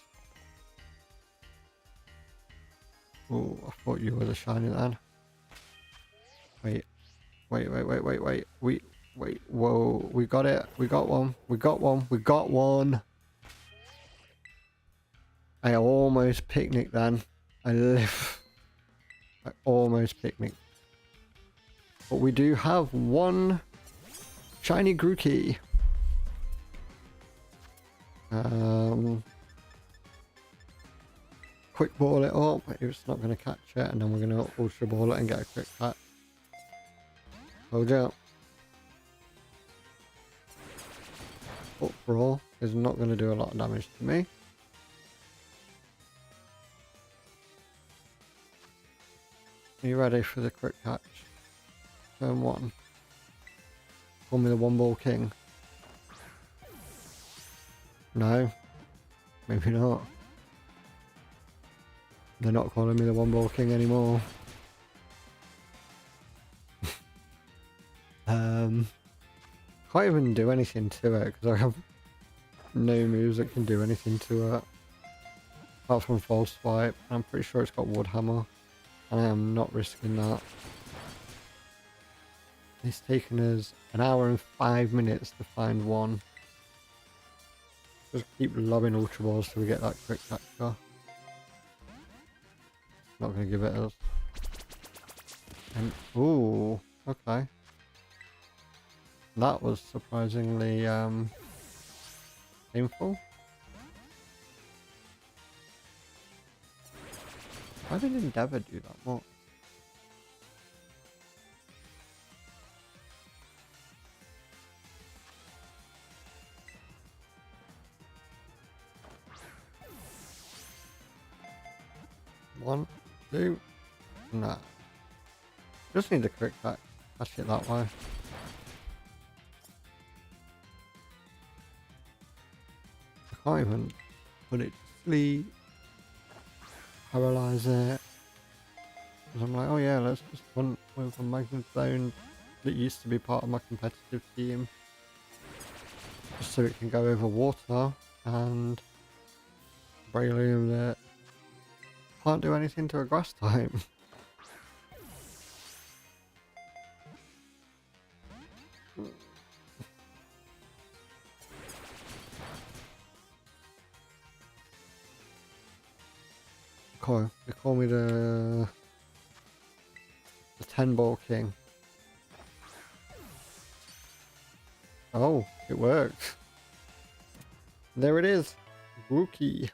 Oh, I thought you were the shiny then. Wait, whoa, we got it, we got one. I almost picnicked then. I almost picnicked. But we do have one shiny Grookey. Quick ball it up, it's not going to catch it, and then we're going to ultra ball it and get a quick catch. Hold up. Up roll is not going to do a lot of damage to me. Are you ready for the quick catch? Turn one. Call me the one ball king. No, maybe not. They're not calling me the one ball king anymore. Can't even do anything to it because I have no moves that can do anything to it apart from false swipe. I'm pretty sure it's got wood hammer. I am not risking that. It's taken us an hour and 5 minutes to find one. Just keep lobbing ultra balls till we get that quick capture. Not gonna give it us. And ooh, okay. That was surprisingly painful. Why did Endeavour do that more? One, two, nah. Just need to quick catch it that way. I can't even put it to sleep. Paralyze it. Because I'm like, oh yeah, let's just hunt with a magnet zone that used to be part of my competitive team. Just so it can go over water, and Brailium that can't do anything to a grass type. They call me the 10-ball king. Oh, it worked. There it is. Grookey.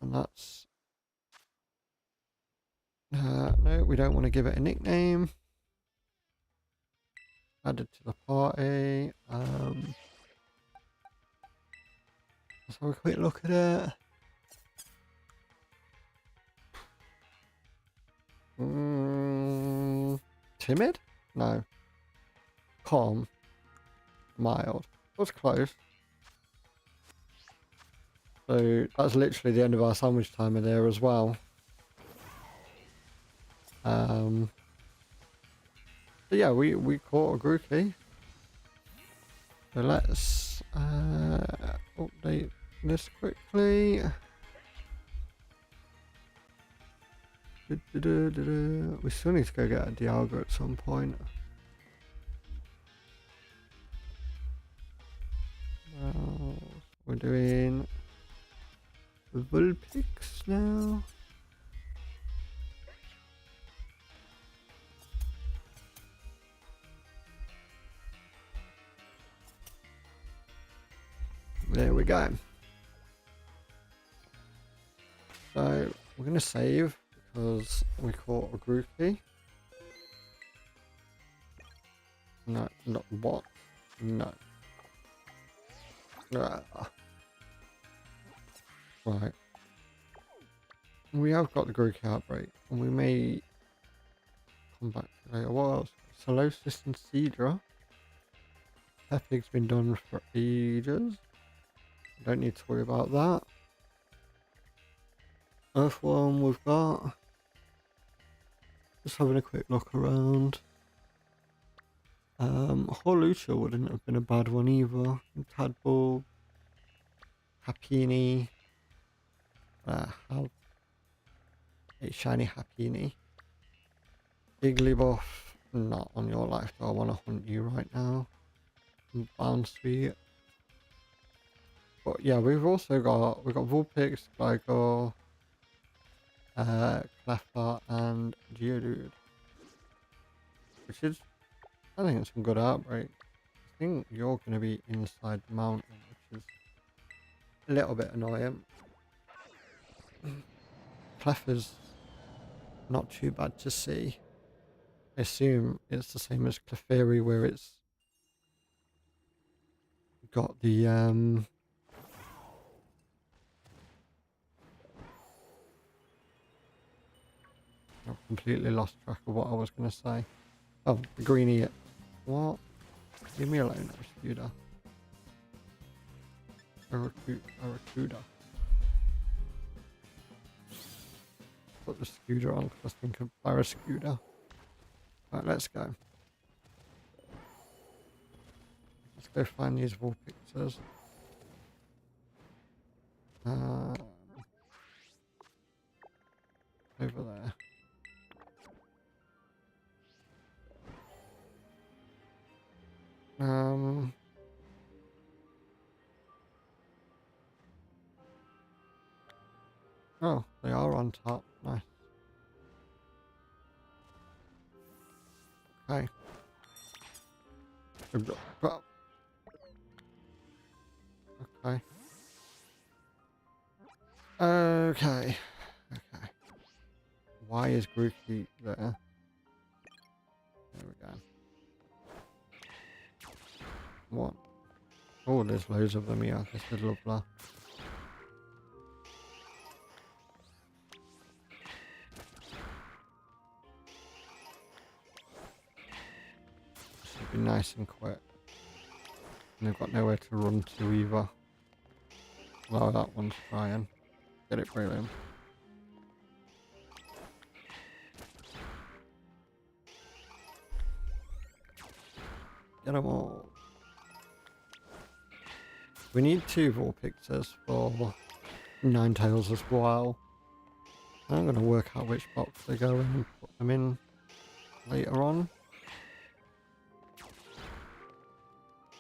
And that's... no, we don't want to give it a nickname. Added to the party. Let's have a quick look at it. Timid? No. Calm. Mild. That's close. So that's literally the end of our sandwich timer there as well. So yeah, we caught a groupie. So let's update this quickly. We still need to go get a Dialga at some point. We're doing Vulpix now. There we go. So we're going to save because we caught a groupie. No, not what? No. Right. We have got the groupie outbreak, and we may come back to later. What else? Solosis and Cedra. Pepig's been done for ages. Don't need to worry about that. Earthworm we've got. Just having a quick look around. Hawlucha wouldn't have been a bad one either. Tadpole, Happiny. Have a shiny Happiny. Igglybuff, not on your life. I want to hunt you right now. Bounsweet. But yeah, we've got Vulpix, Gligar, Clefairy, and Geodude, which is, I think it's some good outbreak. I think you're going to be inside the mountain, which is a little bit annoying. Clefairy's not too bad to see. I assume it's the same as Clefairy, where it's got the I've completely lost track of what I was going to say. Oh, the greenie. What? Leave me alone, Arcuda. Arcuda. Put the scooter on because I was thinking of Barrascuda. Right, let's go. Let's go find these wall pictures. Over there. Oh, they are on top. Nice. Okay. Okay. Okay. Okay. Why is Grookey there? There we go. What? Oh, there's loads of them here. This is lovely. This should be nice and quick. And they've got nowhere to run to either. Well, that one's trying. Get it, brilliant. Get them all. We need 2 Vulpixes for Ninetales as well. I'm going to work out which box they go in and put them in later on.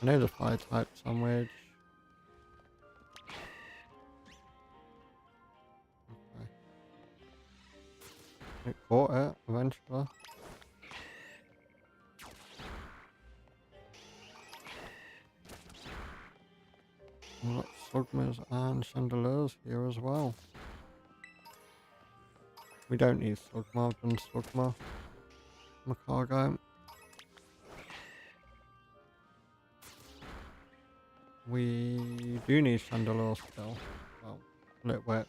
I know the fire type sandwich. Okay. It caught it eventually. We've got Slugmas and Chandeliers here as well. We don't need Slugma, I've done Slugma. My cargo. We do need Chandelier still. Well, Lit Whip.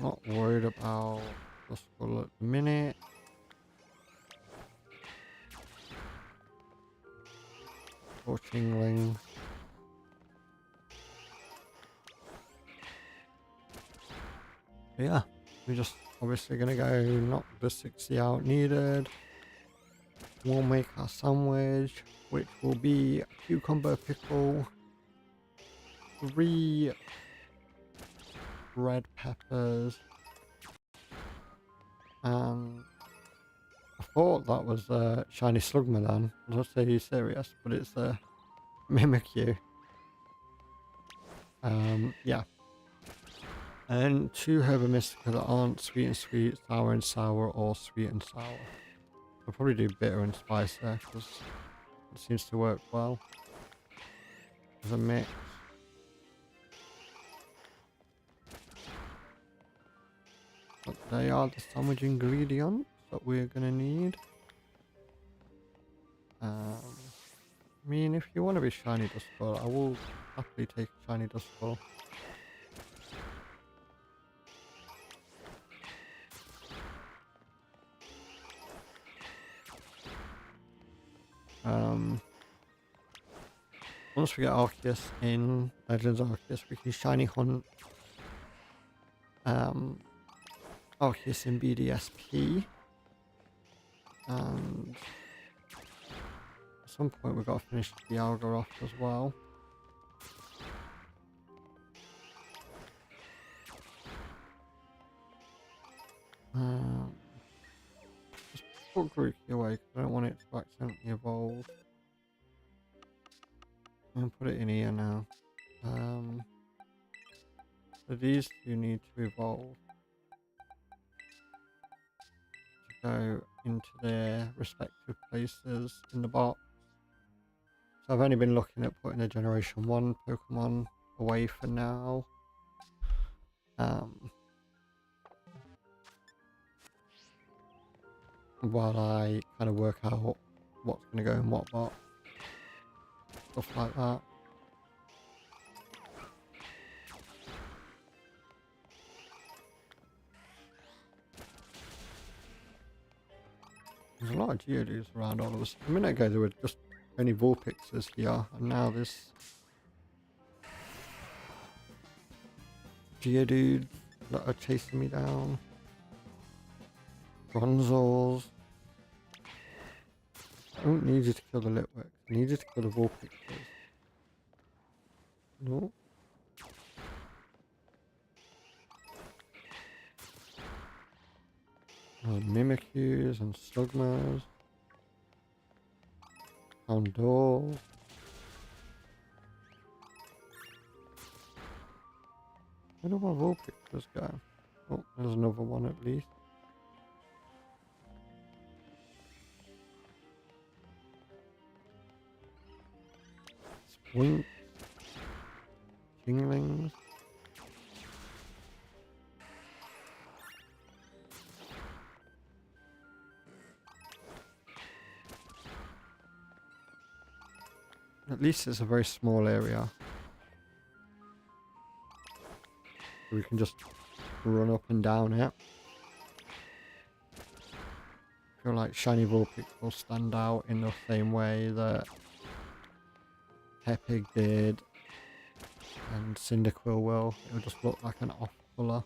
Not worried about the skull at the minute. Or Chingling. But yeah, we're just obviously gonna go knock the 60 out needed. We'll make our sandwich, which will be a cucumber pickle, 3 red peppers, and I thought that was shiny slugma then. I was say you serious, but it's a Mimikyu. Yeah. And 2 Herba Mystica that aren't sweet and sweet, sour and sour, or sweet and sour. I'll probably do bitter and spicy because it seems to work well as a mix. But they are the sandwich ingredients that we're gonna need. I mean, if you want to be shiny Duskull, I will happily take a shiny Duskull. Once we get Arceus in Legends Arceus, we can shiny hunt Arceus in BDSP, and at some point we've got to finish the Dialga off as well. Just put Grookey away because I don't want it to accidentally evolve. And put it in here now. So these 2 need to evolve to go into their respective places in the box. So I've only been looking at putting a Generation 1 Pokemon away for now. While I kind of work out what's going to go in what box. Stuff like that. There's a lot of Geodudes around all of us. A minute ago there were just only Vulpixes here, and now there's Geodudes that are chasing me down. Bronzors. I don't need you to kill the Litwick. I need you to kill the Vulpixes. No. Mimikyus and Slugmas. Houndours. Where do my Vulpixes go? Oh, there's another one at least. Swing. Tinglings. At least it's a very small area. We can just run up and down it. I feel like shiny Vulpix will stand out in the same way that Tepig did and Cyndaquil will. It'll just look like an off colour.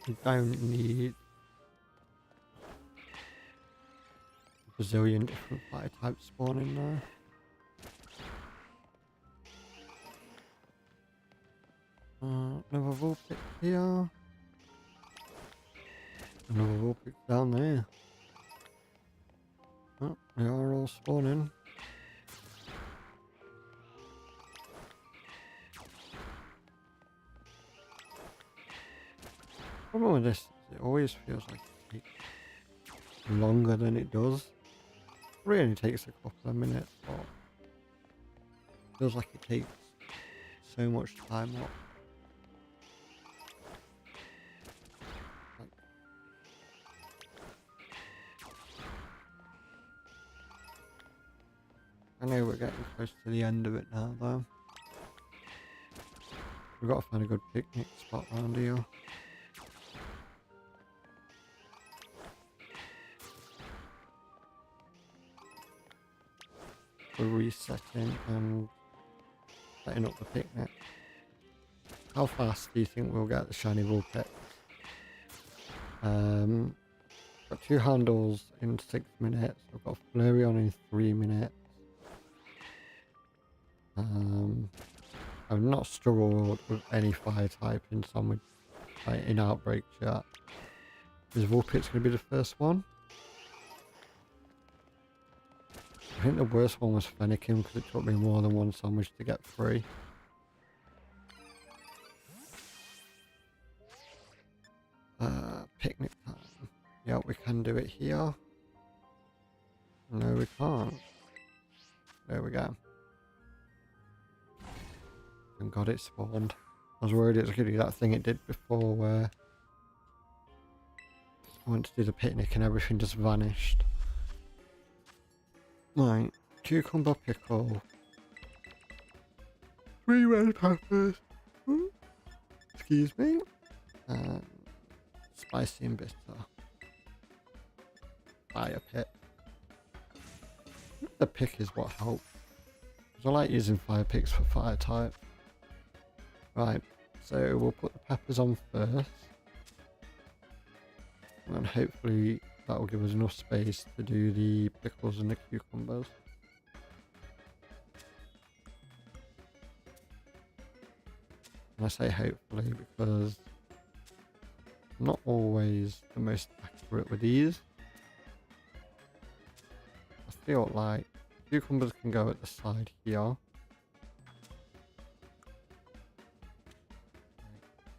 You don't need a bazillion different fire types spawning there. Another Vulpix here. Another Vulpix down there. Oh, they are all spawning. The problem with this is it always feels like it takes longer than it does. It really only takes a couple of minutes, but it feels like it takes so much time up. I know we're getting close to the end of it now though. We've got to find a good picnic spot around here. We're resetting and setting up the picnic. How fast do you think we'll get the shiny Vulpix? Got 2 handles in 6 minutes. I've got Flareon in 3 minutes. I've not struggled with any fire type in Sandwich, like in Outbreaks yet. Is Vulpix going to be the first one? I think the worst one was Fennekin because it took me more than one sandwich to get free. Picnic time. Yeah, we can do it here. No, we can't. There we go. And got it spawned. I was worried it was going to do that thing it did before where I went to do the picnic and everything just vanished. Right, cucumber pickle. 3 red peppers. Excuse me. Spicy and bitter. Fire pit. The pick is what helps. I like using fire picks for fire type. Right, so we'll put the peppers on first. And hopefully that will give us enough space to do the pickles and the cucumbers. And I say hopefully because I'm not always the most accurate with these. I feel like cucumbers can go at the side here.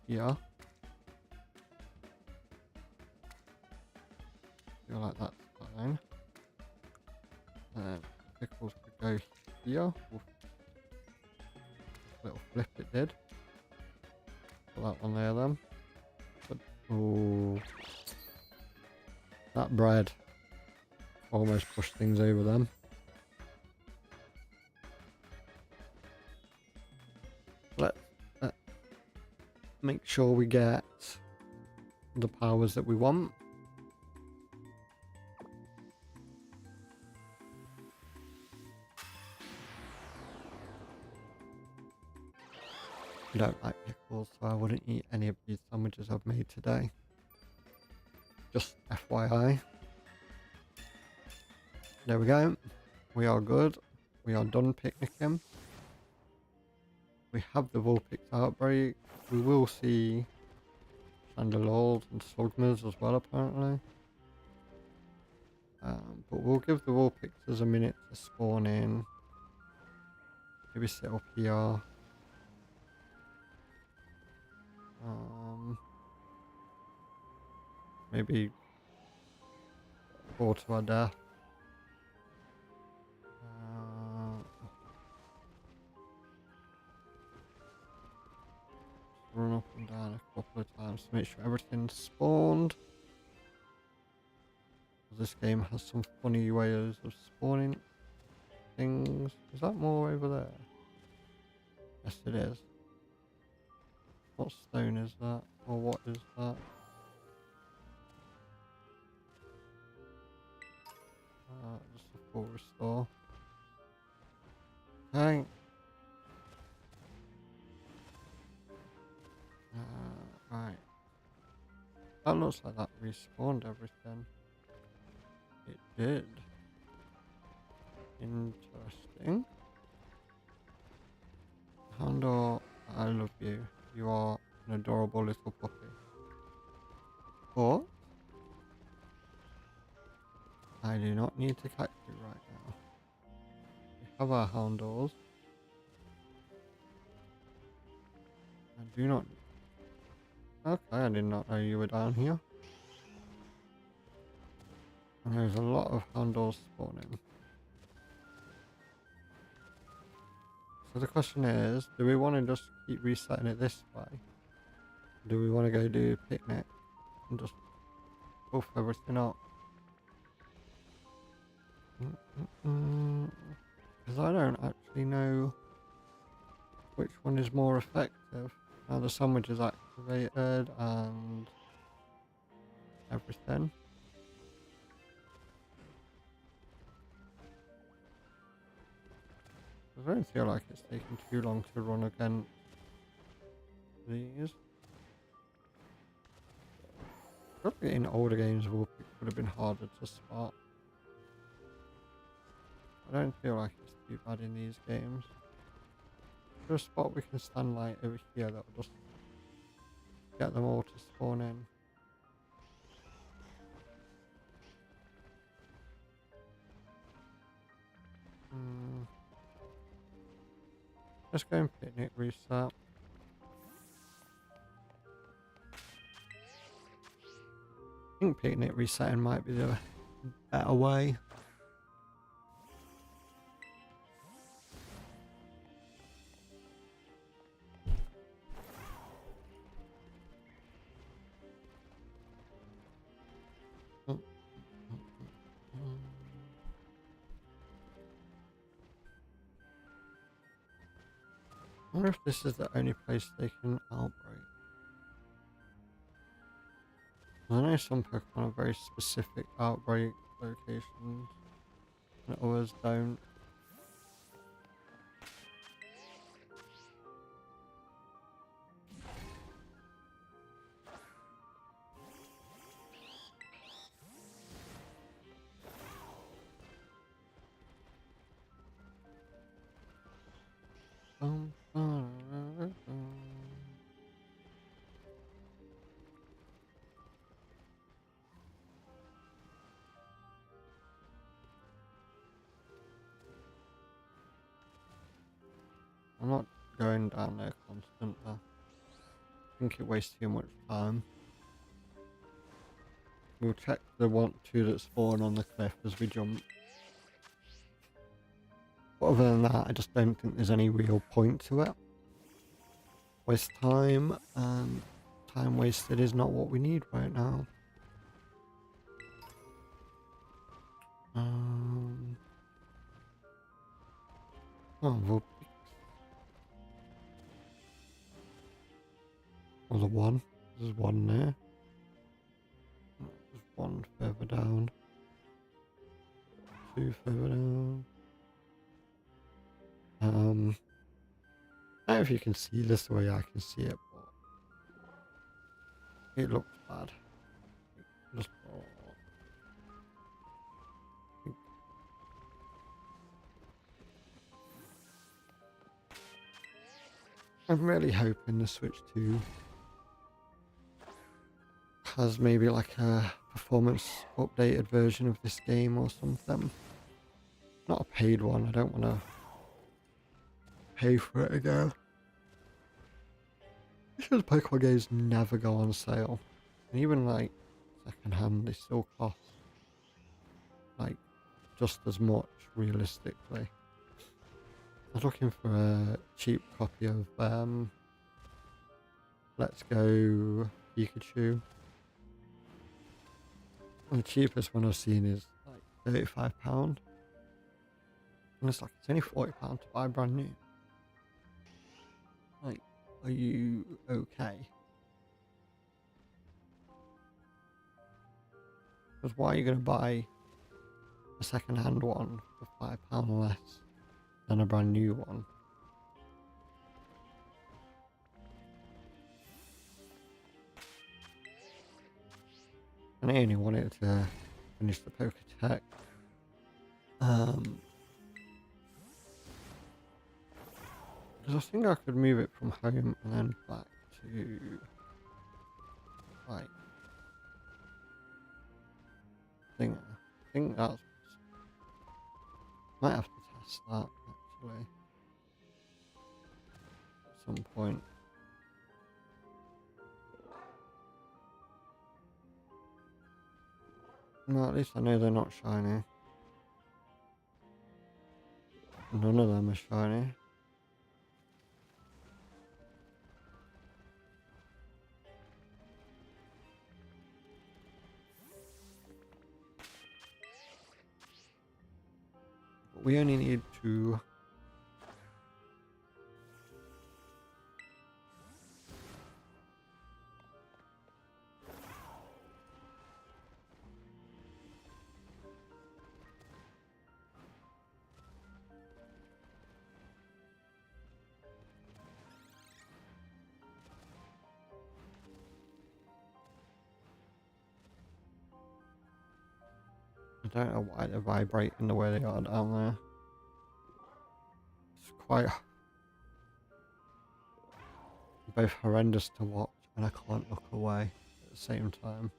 Here. Feel like that's fine. Pickles could go here. Little flip it did. Put that one there then. But, oh, that bread almost pushed things over them. Let's make sure we get the powers that we want. I don't like pickles, so I wouldn't eat any of these sandwiches I've made today. Just FYI. There we go. We are good. We are done picnicking. we have the Vulpix outbreak. We will see Chandelures and Slugmas as well, apparently. But we'll give the Vulpixes a minute to spawn in. Maybe sit up here. Maybe fall to our death. Run up and down a couple of times to make sure everything's spawned. This game has some funny ways of spawning things. Is that more over there? Yes, it is. What stone is that? Or what is that? Just a full restore. Okay. Right. That looks like that respawned everything. It did. Interesting. Houndor, I love you. You are an adorable little puppy. But I do not need to catch you right now. We have our Houndors. I do not. Okay, I did not know you were down here. And there's a lot of Houndors spawning. So the question is, do we want to just keep resetting it this way? Do we want to go do a picnic and just buff everything up? Because I don't actually know which one is more effective. Now the sandwich is activated and everything. I don't feel like it's taking too long to run against these. Probably in older games would have been harder to spot. I don't feel like it's too bad in these games. Is there a spot we can stand like over here that will just get them all to spawn in? Let's go and picnic reset. I think picnic resetting might be the better way. I wonder if this is the only place they can outbreak. I know some Pokemon have very specific outbreak locations, and others don't. I'm not going down there constantly. I think it wastes too much time. We'll check the 1-2 that spawn on the cliff as we jump. But other than that, I just don't think there's any real point to it. Waste time, and time wasted is not what we need right now. Oh, well, there's one. There's one there. There's one further down. Two further down. I don't know if you can see this the way I can see it, but it looks bad. Just, I'm really hoping the Switch 2 has maybe like a performance updated version of this game or something. Not a paid one, I don't want to pay for it again. Because Pokemon games never go on sale. And even like second hand, they still cost like just as much realistically. I was looking for a cheap copy of Let's Go Pikachu. And the cheapest one I've seen is like £35. And it's like, it's only £40 to buy brand new. Like, are you okay? Because why are you going to buy a second hand one for £5 less than a brand new one? And I only wanted to finish the Poketech. Because I think I could move it from home and then back to like thing. I think that's might have to test that actually at some point. Well, at least I know they're not shiny. None of them are shiny. But we only need to I don't know why they're vibrating the way they are down there. It's quite both horrendous to watch and I can't look away at the same time.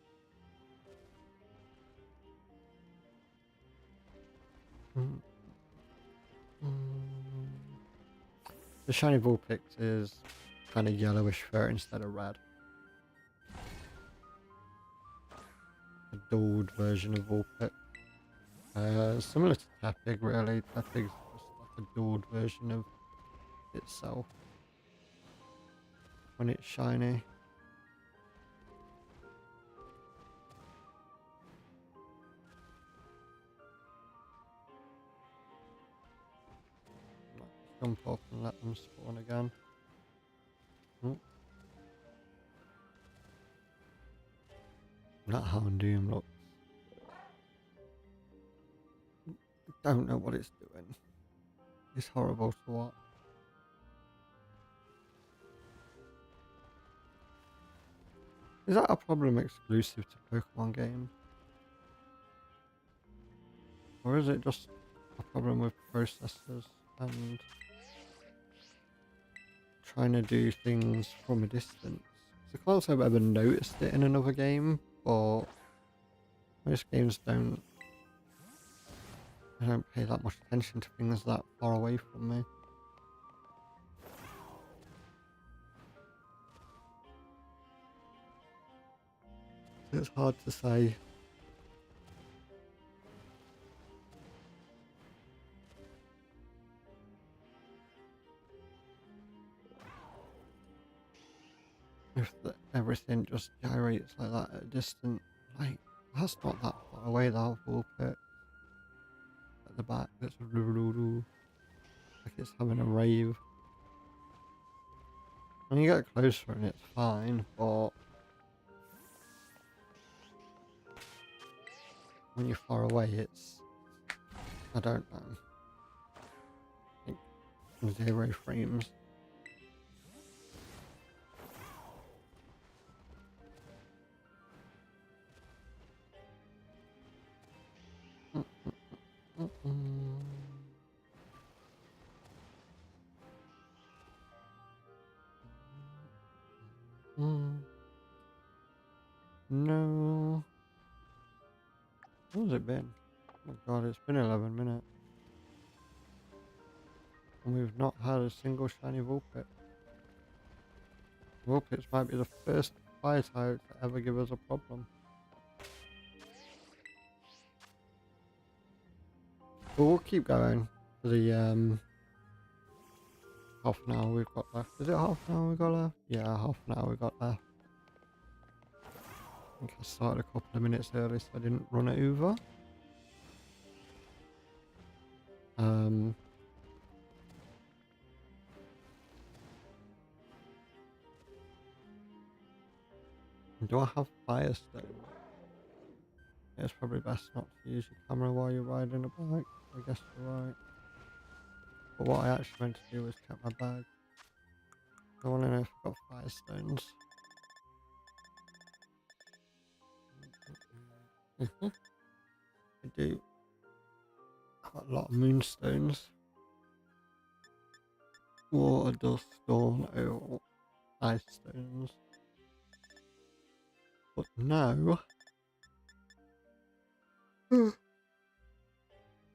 The shiny Vulpix is kind of yellowish fur instead of red. A dulled version of Vulpix. Similar to Tepig really. Tepig's just like a dulled version of itself when it's shiny. Jump up and let them spawn again. That Houndoom looks... don't know what it's doing. It's horrible to watch. Is that a problem exclusive to Pokemon games? Or is it just a problem with processors and trying to do things from a distance? I can't say I've ever noticed it in another game, but most games don't. I don't pay that much attention to things that far away from me. So it's hard to say. If everything just gyrates like that at a distance, like, that's not that far away, that whole pit. At the back, that's like it's having a rave. When you get closer and it's fine, but when you're far away, it's... I don't know. Like 0 frames. No. What has it been? Oh my god, it's been 11 minutes. And we've not had a single shiny Vulpix. Vulpix might be the first fire type to ever give us a problem. But we'll keep going for the half an hour we've got left. Is it half an hour we got left? Yeah, half an hour we got left. I think I started a couple of minutes early so I didn't run it over. Do I have Firestone? Yeah, it's probably best not to use your camera while you're riding a bike. I guess you're right. But what I actually meant to do was check my bag. I want to know if I've got Firestones. I do. I've got a lot of Moonstones. Water, Dust, Dawn, Oil, Ice Stones. But no.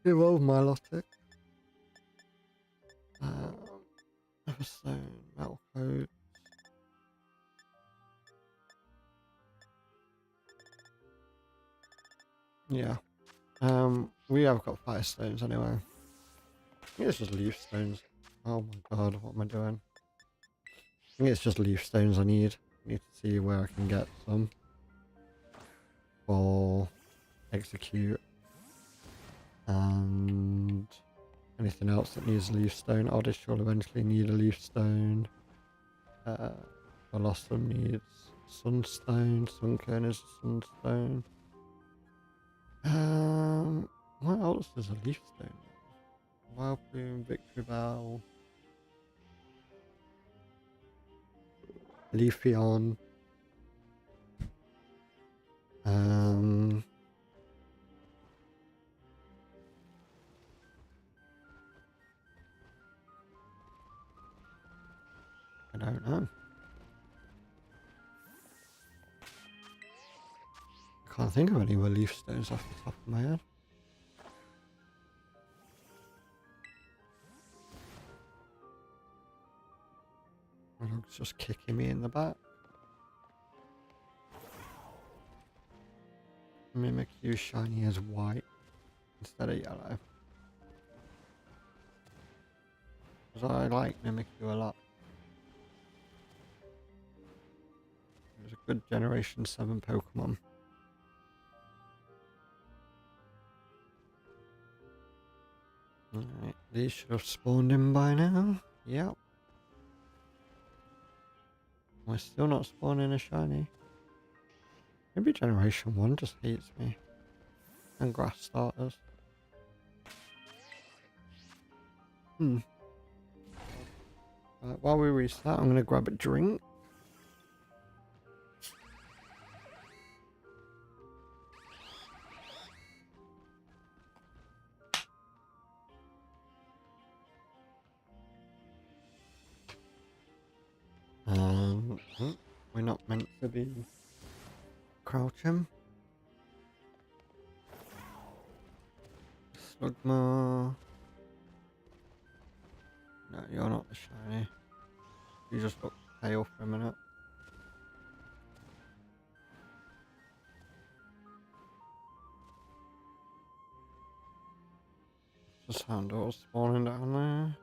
Evolve Milotic. Everstone, Metal Coat. Yeah. We have got Firestones anyway. I think it's just Leaf Stones. Oh my god, what am I doing? I think it's just Leaf Stones I need. I need to see where I can get some. For Execute. And anything else that needs a Leaf Stone. Oddish will eventually need a Leaf Stone. Blossom needs Sunstone. Sunkern is a Sunstone. What else is a Leaf Stone? Wild Plume, Victory Bell, Leafeon. I don't know. I can't think of any more Leaf Stones off the top of my head. My dog's just kicking me in the back. Mimikyu shiny as white instead of yellow. Because I like Mimikyu a lot. It was a good Generation 7 Pokemon. Alright, these should have spawned in by now. Yep. We're still not spawning a shiny. Maybe Generation 1 just hates me. And grass starters. Right, while we restart, I'm going to grab a drink. We're not meant to be crouching. Slugma. No, you're not the shiny. You just look pale for a minute. Just Houndour spawning down there.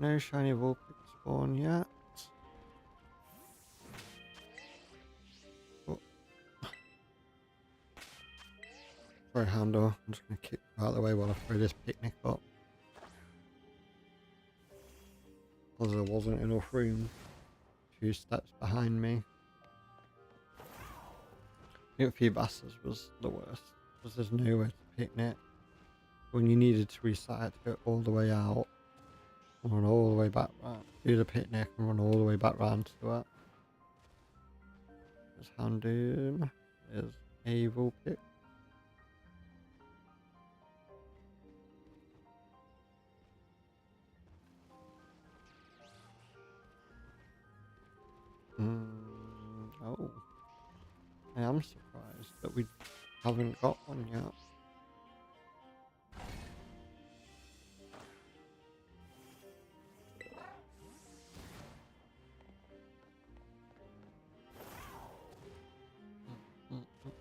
No shiny Vulpix spawn yet. Oh. Sorry, Houndour. I'm just going to kick you out of the way while I throw this picnic up. Because there wasn't enough room. 2 steps behind me. I think Feebasses was the worst. Because there's nowhere to picnic. When you needed to restart, to go all the way out. And run all the way back round. Do the picnic and run all the way back round to it. There's Houndoom. There's a Vulpix. Oh, I am surprised that we haven't got one yet.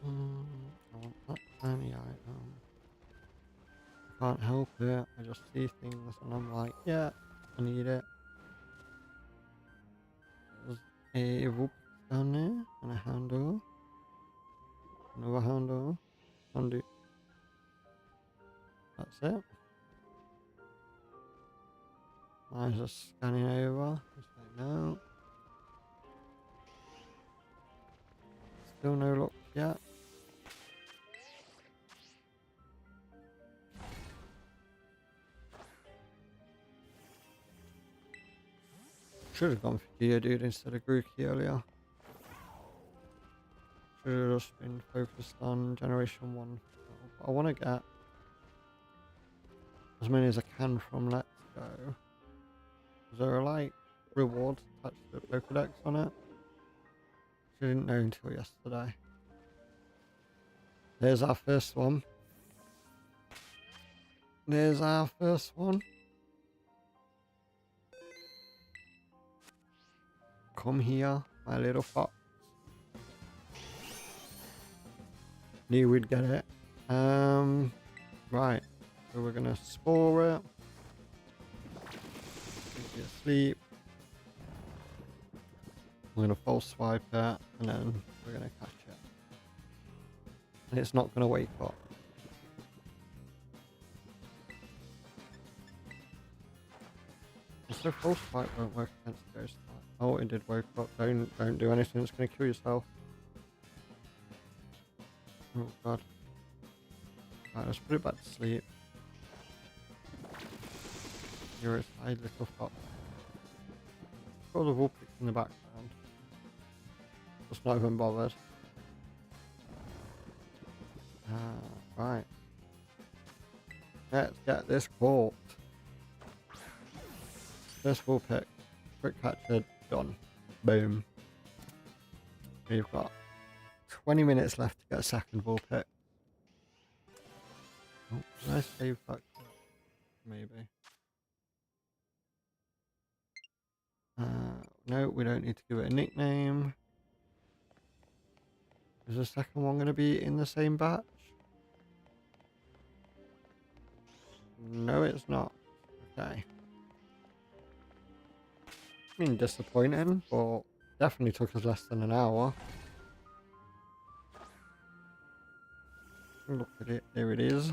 I want that tiny item. I can't help it. I just see things and I'm like, yeah, I need it. There's a whoop down there and a handle. Another handle. Undo. That's it. Mine's just scanning over. Just like, no. Still no luck yet. Should have gone for Geodude instead of Grookey earlier. Should have just been focused on Generation 1. I want to get as many as I can from Let's Go. Is there like rewards attached to the Pokedex on it? I didn't know until yesterday. There's our first one. There's our first one. Come here, my little fox. Knew we'd get it. Right. So we're gonna spore it. Get asleep. We're gonna false swipe it, and then we're gonna catch it. And it's not gonna wake up. So false swipe won't work against ghost type. Oh, it did wake up. Don't do anything. It's gonna kill yourself. Oh god. Right, let's put it back to sleep. You're a side little fox. Got the Vulpix in the background. Just not even bothered. Right. Let's get this caught. This Vulpix. Quick catcher done. Boom. We've got 20 minutes left to get a second Vulpix. Oh, can I save that? Maybe. No, we don't need to give it a nickname. Is the second one going to be in the same batch? No, it's not. Okay. I mean, disappointing, but definitely took us less than an hour. Look at it, there it is.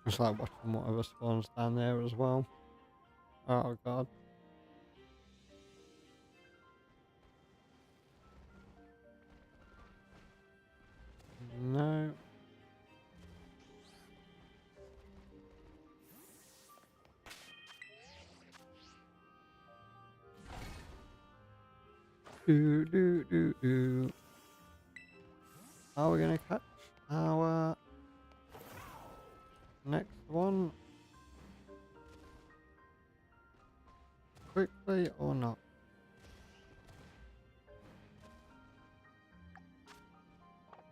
It's like watching whatever spawns down there as well. Oh god. No. Do. Are we gonna catch our next one quickly or not?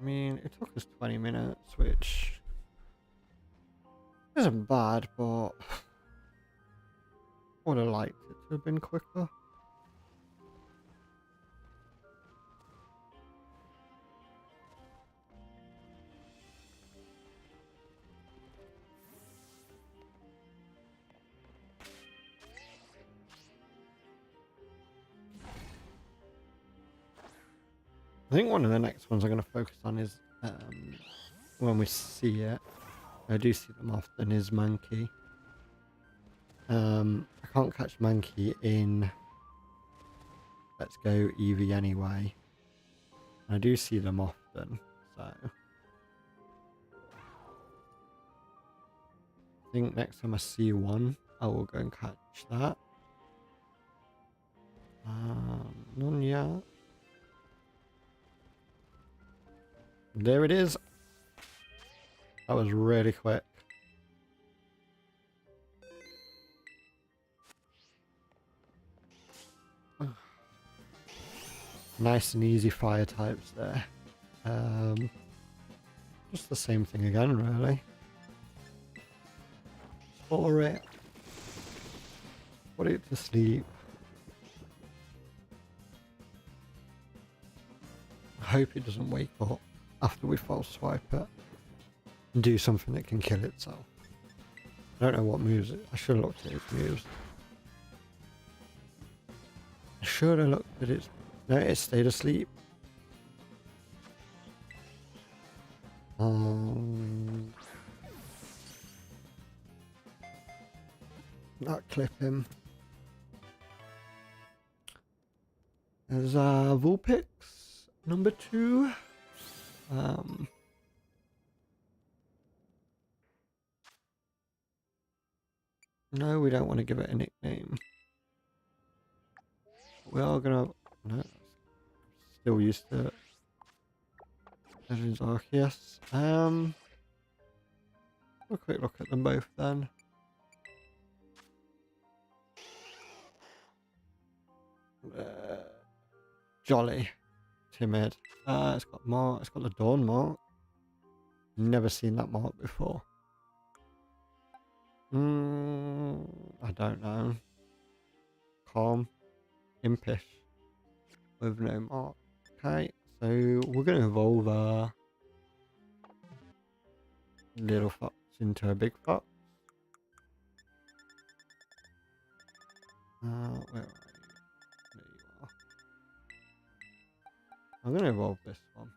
I mean, it took us 20 minutes, which isn't bad, but would have liked it to have been quicker. I think one of the next ones I'm going to focus on is when we see it. I do see them often is Mankey. I can't catch Mankey in Let's Go Eevee anyway. I do see them often, so I think next time I see one, I will go and catch that. None yet. There it is. That was really quick. Nice and easy fire types there. Just the same thing again, really. Swallow it. Put it to sleep. I hope it doesn't wake up after we false swipe it and do something that can kill itself. I don't know what moves it. I should have looked at its moves. I should have looked at its... No, it stayed asleep. Not clip him. There's Vulpix number 2. No, we don't want to give it a nickname. We are gonna... No, still used to it. Legends Arceus. A quick look at them both then. Jolly. Timid. It's got mark. It's got the Dawn mark. Never seen that mark before. I don't know. Calm. Impish. With no mark. Okay, so we're going to evolve our little fox into a big fox. Where are you? There you are. I'm going to evolve this one.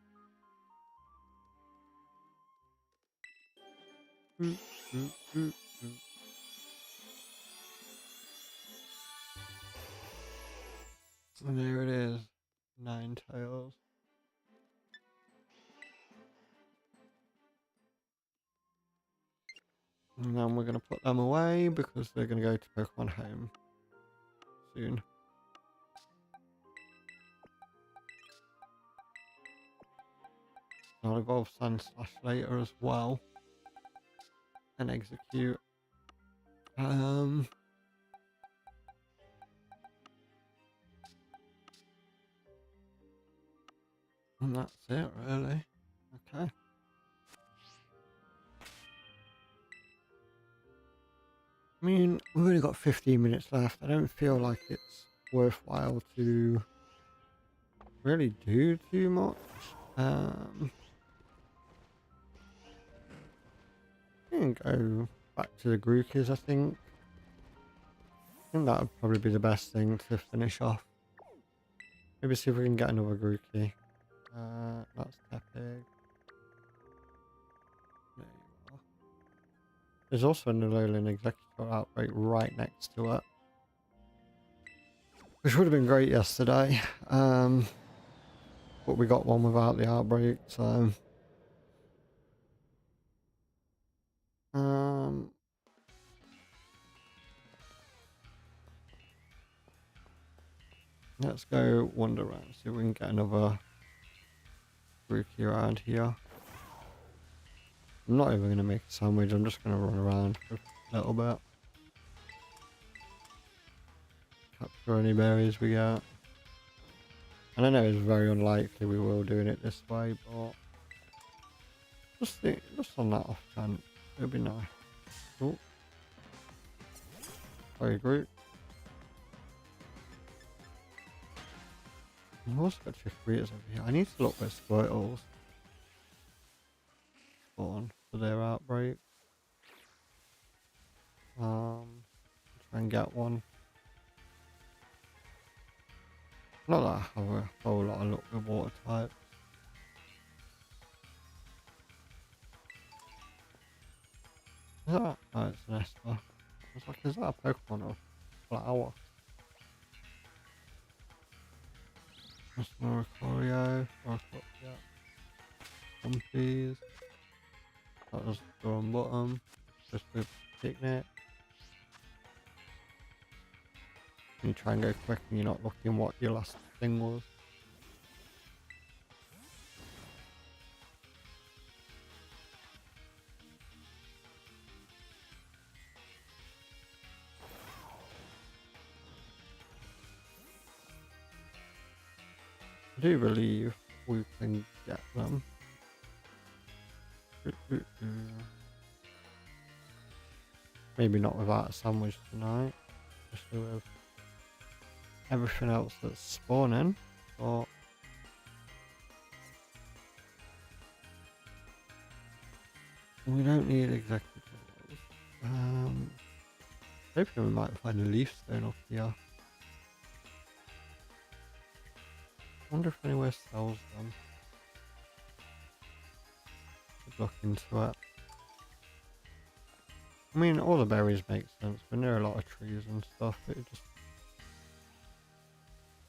And there it is. 9 tails. And then we're going to put them away because they're going to go to Pokemon Home soon. I'll evolve Sandslash later as well. And execute. And that's it, really. Okay. I mean, we've only got 15 minutes left. I don't feel like it's worthwhile to really do too much. We can go back to the Grookers, I think. I think that would probably be the best thing to finish off. Maybe see if we can get another Grookey. That's Tepig. There you are. There's also an Alolan Executor outbreak right next to it. Which would have been great yesterday. But we got one without the outbreak, so... Let's go wander around, see if we can get another Grookey around here. I'm not even going to make a sandwich, I'm just going to run around for a little bit. Capture any berries we get. And I know it's very unlikely we will doing it this way, but just on that off chance, it'll be nice. Oh. Sorry, Groot. I've also got Chikorita's over here. I need to look where Squirtles spawn for their outbreak. Try and get one. Not that I have a whole lot of luck with water type. Is that? Oh, it's an Esper. I was like, is that a Pokemon or a flower? That's more Corio. Yeah. Humpies. That was the on bottom. Just with picnic. You try and go quick and you're not looking what your last thing was. I do believe we can get them. Maybe not without a sandwich tonight, especially with everything else that's spawning, but we don't need executive. Hopefully we might find a leaf stone up here. Wonder if anywhere sells them. Could look into it. I mean, all the berries make sense, but there are a lot of trees and stuff. It just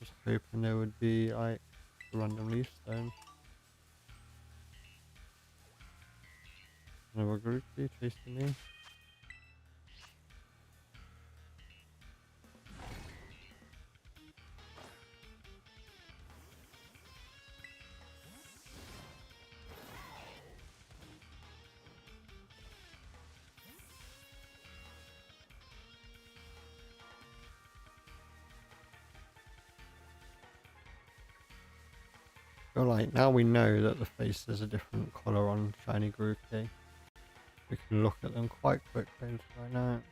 was hoping there would be like a random leaf stone. Another groupie chasing me. So like now we know that the face is a different colour on shiny groupie. We can look at them quite quickly and find out.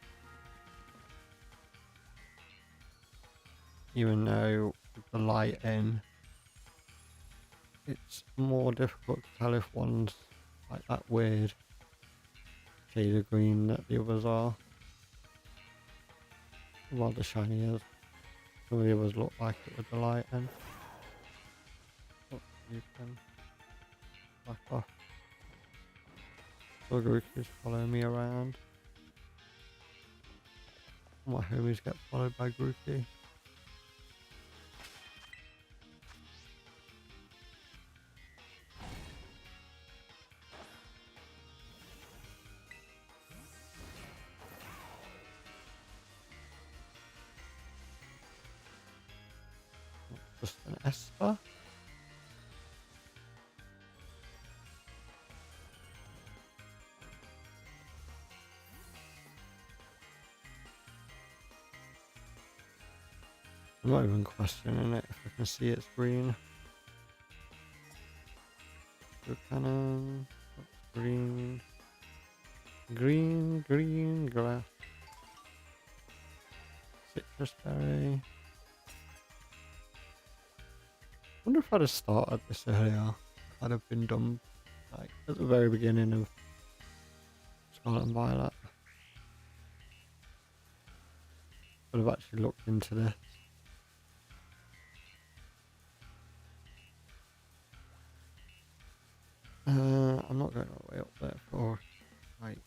Even though with the light in, it's more difficult to tell if one's like that weird shade of green that the others are. While the shiny is. Some of the others look like it with the light in. Oh, you can back off. So groupies follow me around. My homies get followed by groupie. Just an Esper. I'm not even questioning it if I can see it's green. Blue cannon, green, green grass, citrus berry. Wonder if I'd have started this earlier. I'd have been done like at the very beginning of Scarlet and Violet. I'd have actually looked into this. I'm not going all the way up there for like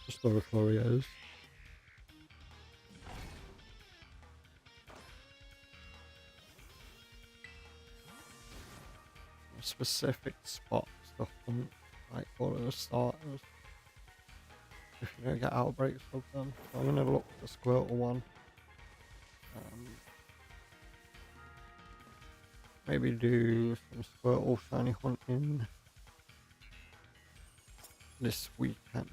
just the Florios. Specific spots to hunt like all of the starters if you're gonna get outbreaks of them. So I'm gonna look at the Squirtle one. Maybe do some Squirtle shiny hunting this weekend.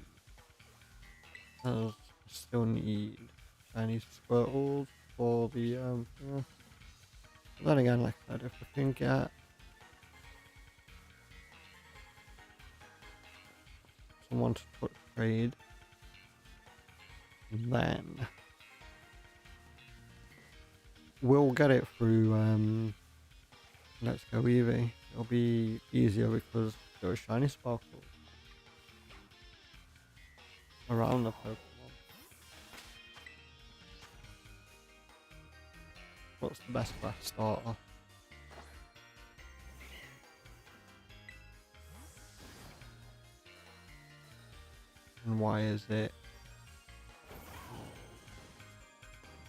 As I still need shiny Squirtles for the yeah. But then again, like I said, if I can get someone to put trade, then we'll get it through Let's Go Eevee. It'll be easier because there are shiny sparkles around the Pokemon. What's the best grass starter? And why is it?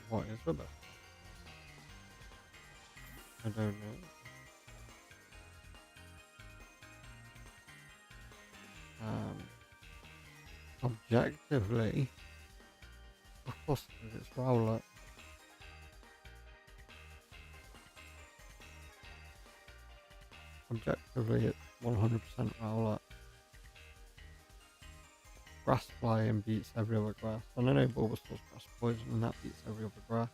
What is the best? I don't know. Objectively, of course, it's Rowlet. Objectively, it's 100% Rowlet. Grass flying beats every other grass. And I know Bulbasaur's grass poison and that beats every other grass.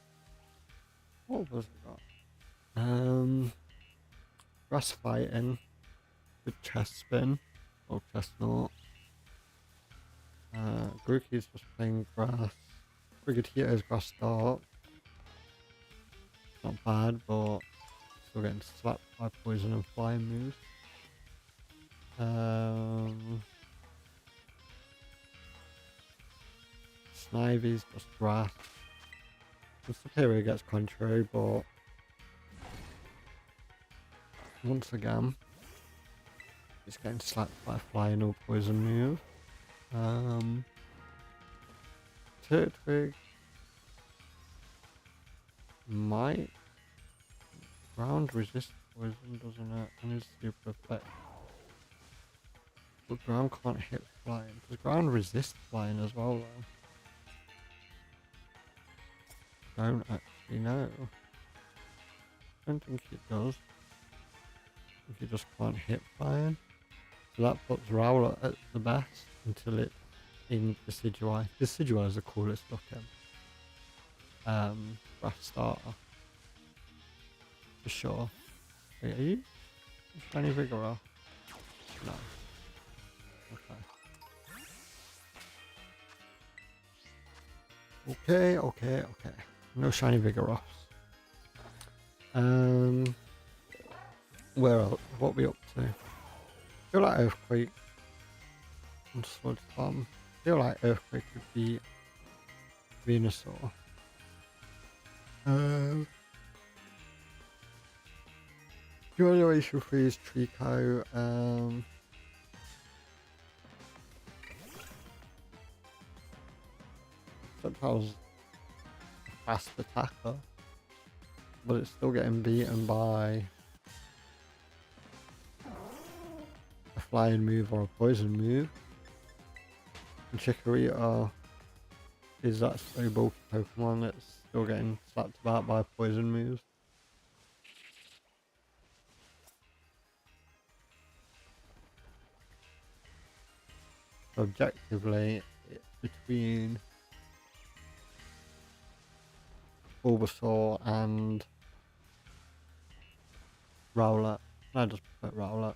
What was it got? Grass fighting. Good chest spin. Or chestnut. Grookey's just plain grass. Brigadier is grass start. Not bad, but still getting slapped by poison and flying moves. Snivy's just grass. The superior gets contrary, but once again, it's getting slapped by flying or poison move. Turtwig might ground resist poison, doesn't it? And it's super effective. But ground can't hit flying. Does ground resist flying as well though? Don't actually know. Don't think it does. I think it just can't hit flying. So that puts Rowlet at the best until it in Decidui. Decidui is the coolest looking grass starter. For sure. Wait, are you shiny Vigoroth? No. Okay. Okay. No shiny Vigoroths. Where else? What are we up to? I feel like Earthquake and Sludge Bomb. I feel like Earthquake would be Venusaur. Evaluation Freeze, Trico, Reptile's a fast attacker, but it's still getting beaten by a flying move or a poison move. And Chikorita is that so bulky Pokemon that's still getting slapped about by poison moves. So objectively, it's between Bulbasaur and Rowlet. I just put Rowlet.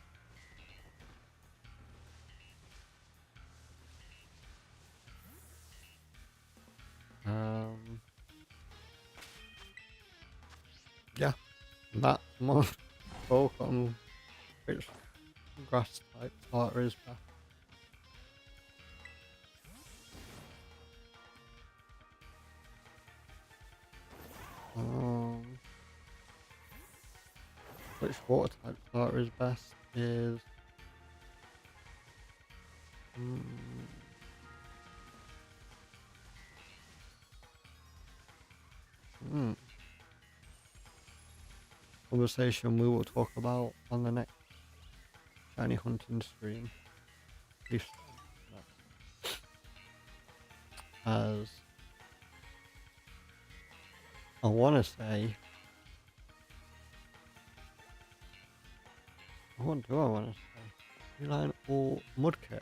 Yeah, that's my talk on which grass type starter is best. Which water type starter is best is conversation we will talk about on the next shiny hunting stream. As I want to say, what do I want to say? Feline or Mudkip?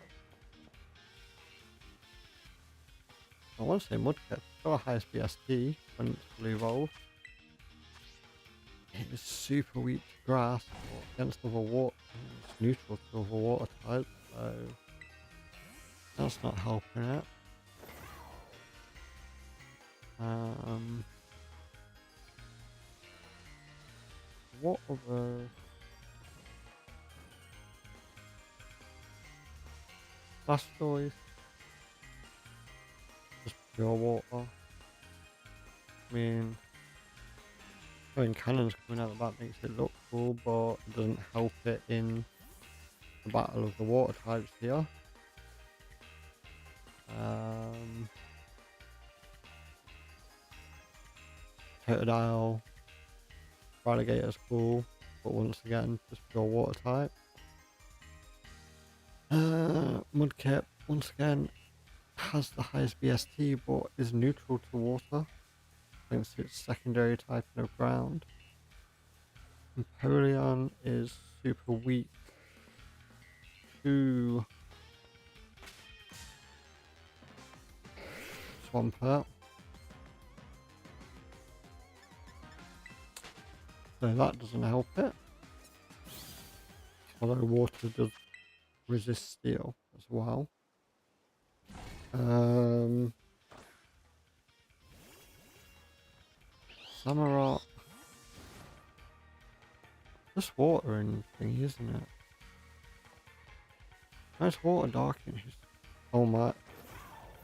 I want to say Mudkip. It's got a highest BST when it's fully evolved. It is super weak to grass or against other water. It's neutral to other water types, so that's not helping it. What other Blastoise? Just pure water. I mean cannons coming out of the back makes it look cool, but it doesn't help it in the battle of the water types here. Totodile, Alligator's cool, but once again, just pure water type. Mudkip, once again, has the highest BST, but is neutral to water, thanks to its secondary typing of ground. Empoleon is super weak to Swampert. so that doesn't help it. Although water does resist steel as well. Samurai. Just water and thing, isn't it? Nice water darkness. Oh my.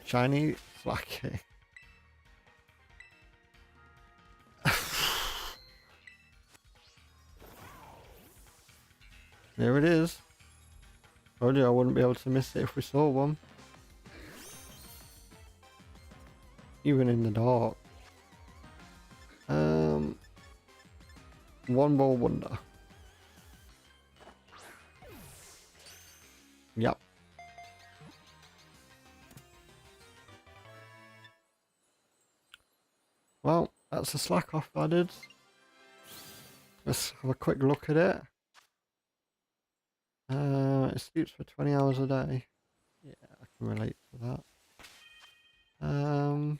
Shiny slacky. There it is. Told you I wouldn't be able to miss it if we saw one. Even in the dark. One more wonder. Yep. Well, that's a slack off added. Let's have a quick look at it. It sleeps for 20 hours a day. Yeah, I can relate to that.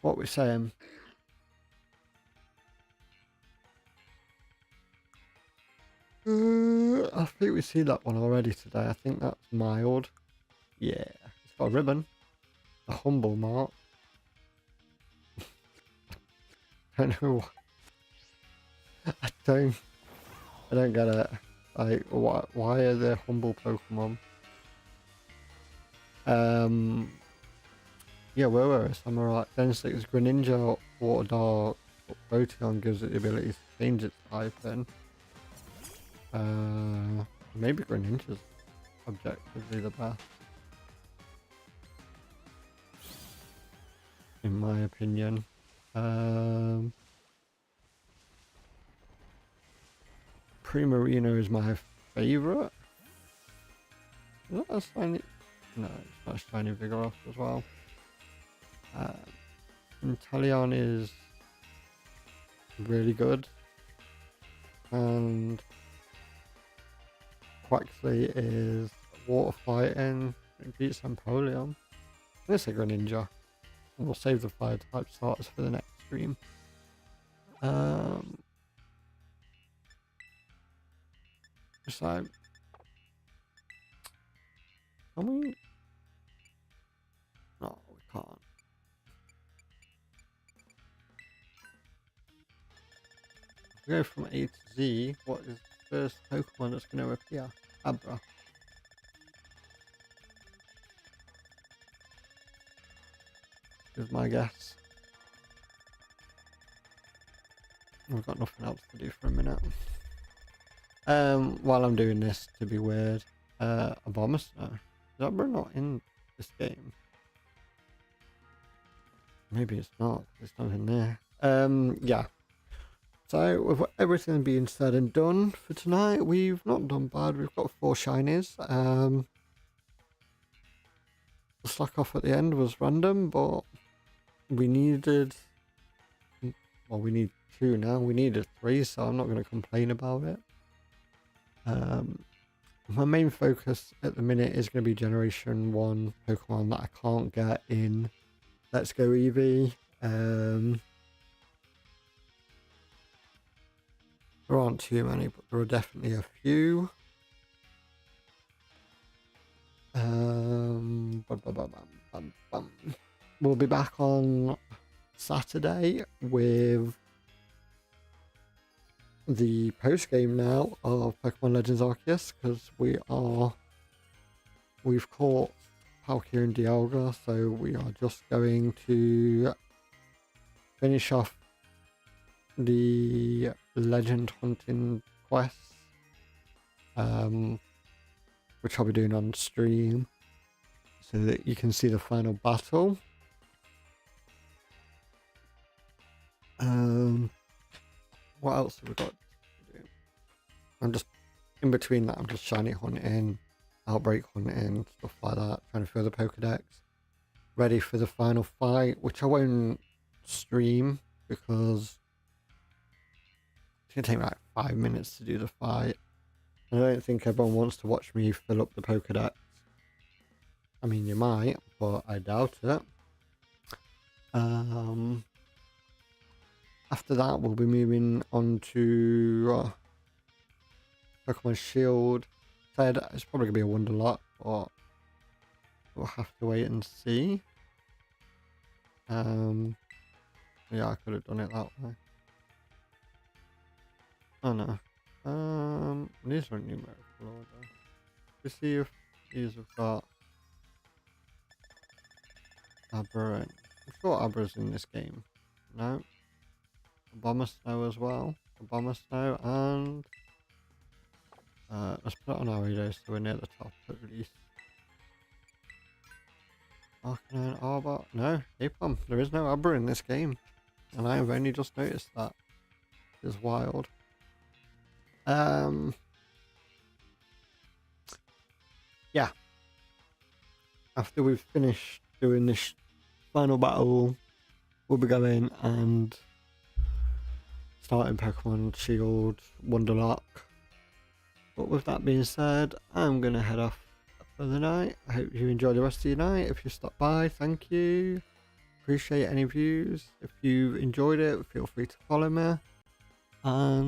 What we're saying? I think we see that one already today. I think that's mild. Yeah, it's got a ribbon. A humble mark. Don't know why. I don't get it. Like, why are there humble Pokemon? Yeah, where were we? Samurai. Then 6 Greninja, Water Dart, Proteon gives it the ability to change its type then. Maybe Greninja's objectively the best. In my opinion. Primarino is my favourite. Is that a shiny? No, it's not a shiny Vigoroth as well. Inteleon is really good. And Quaxley is water fighting. It beats Empoleon. Let's say Greninja. And we'll save the fire type starters for the next stream. So, can we? No, we can't. We go from A to Z. What is the first Pokemon that's going to appear? Abra. Is my guess. I've got nothing else to do for a minute. While I'm doing this, to be weird, Abomasnow. Is Abra not in this game? Maybe it's not. There's nothing there. Yeah. So, with everything being said and done for tonight, we've not done bad. We've got 4 shinies. The slack off at the end was random, but we needed... Well, we need 2 now. We needed 3, so I'm not going to complain about it. My main focus at the minute is going to be Generation 1 Pokemon that I can't get in Let's Go Eevee. There aren't too many, but there are definitely a few. We'll be back on Saturday with the post game now of Pokemon Legends Arceus, because we've caught Palkia and Dialga, so we are just going to finish off the legend hunting quests, which I'll be doing on stream so that you can see the final battle. What else have we got to do? I'm just in between that. I'm just shiny hunting, outbreak hunting, stuff like that, trying to fill the Pokedex, ready for the final fight, which I won't stream because it's gonna take me like 5 minutes to do the fight. I don't think everyone wants to watch me fill up the Pokedex. I mean, you might, but I doubt it. After that, we'll be moving on to Pokemon Shield. Said it's probably gonna be a Wonderlock, but we'll have to wait and see. Yeah, I could have done it that way. Oh no. These are numerical order. Let's see if these have got Abra in. I'm sure Abra's in this game. No. Bomber Snow as well. Bomber Snow and let's put it on Arido so we're near the top at least. Arcanine Arbor. No, Apom. There is no Abra in this game. And I have only just noticed that. It's wild. Yeah. After we've finished doing this final battle, we'll be going and starting Pokemon Shield Wonderlock. But with that being said, I'm going to head off for the night. I hope you enjoy the rest of your night. If you stopped by, thank you. Appreciate any views. If you enjoyed it, feel free to follow me. And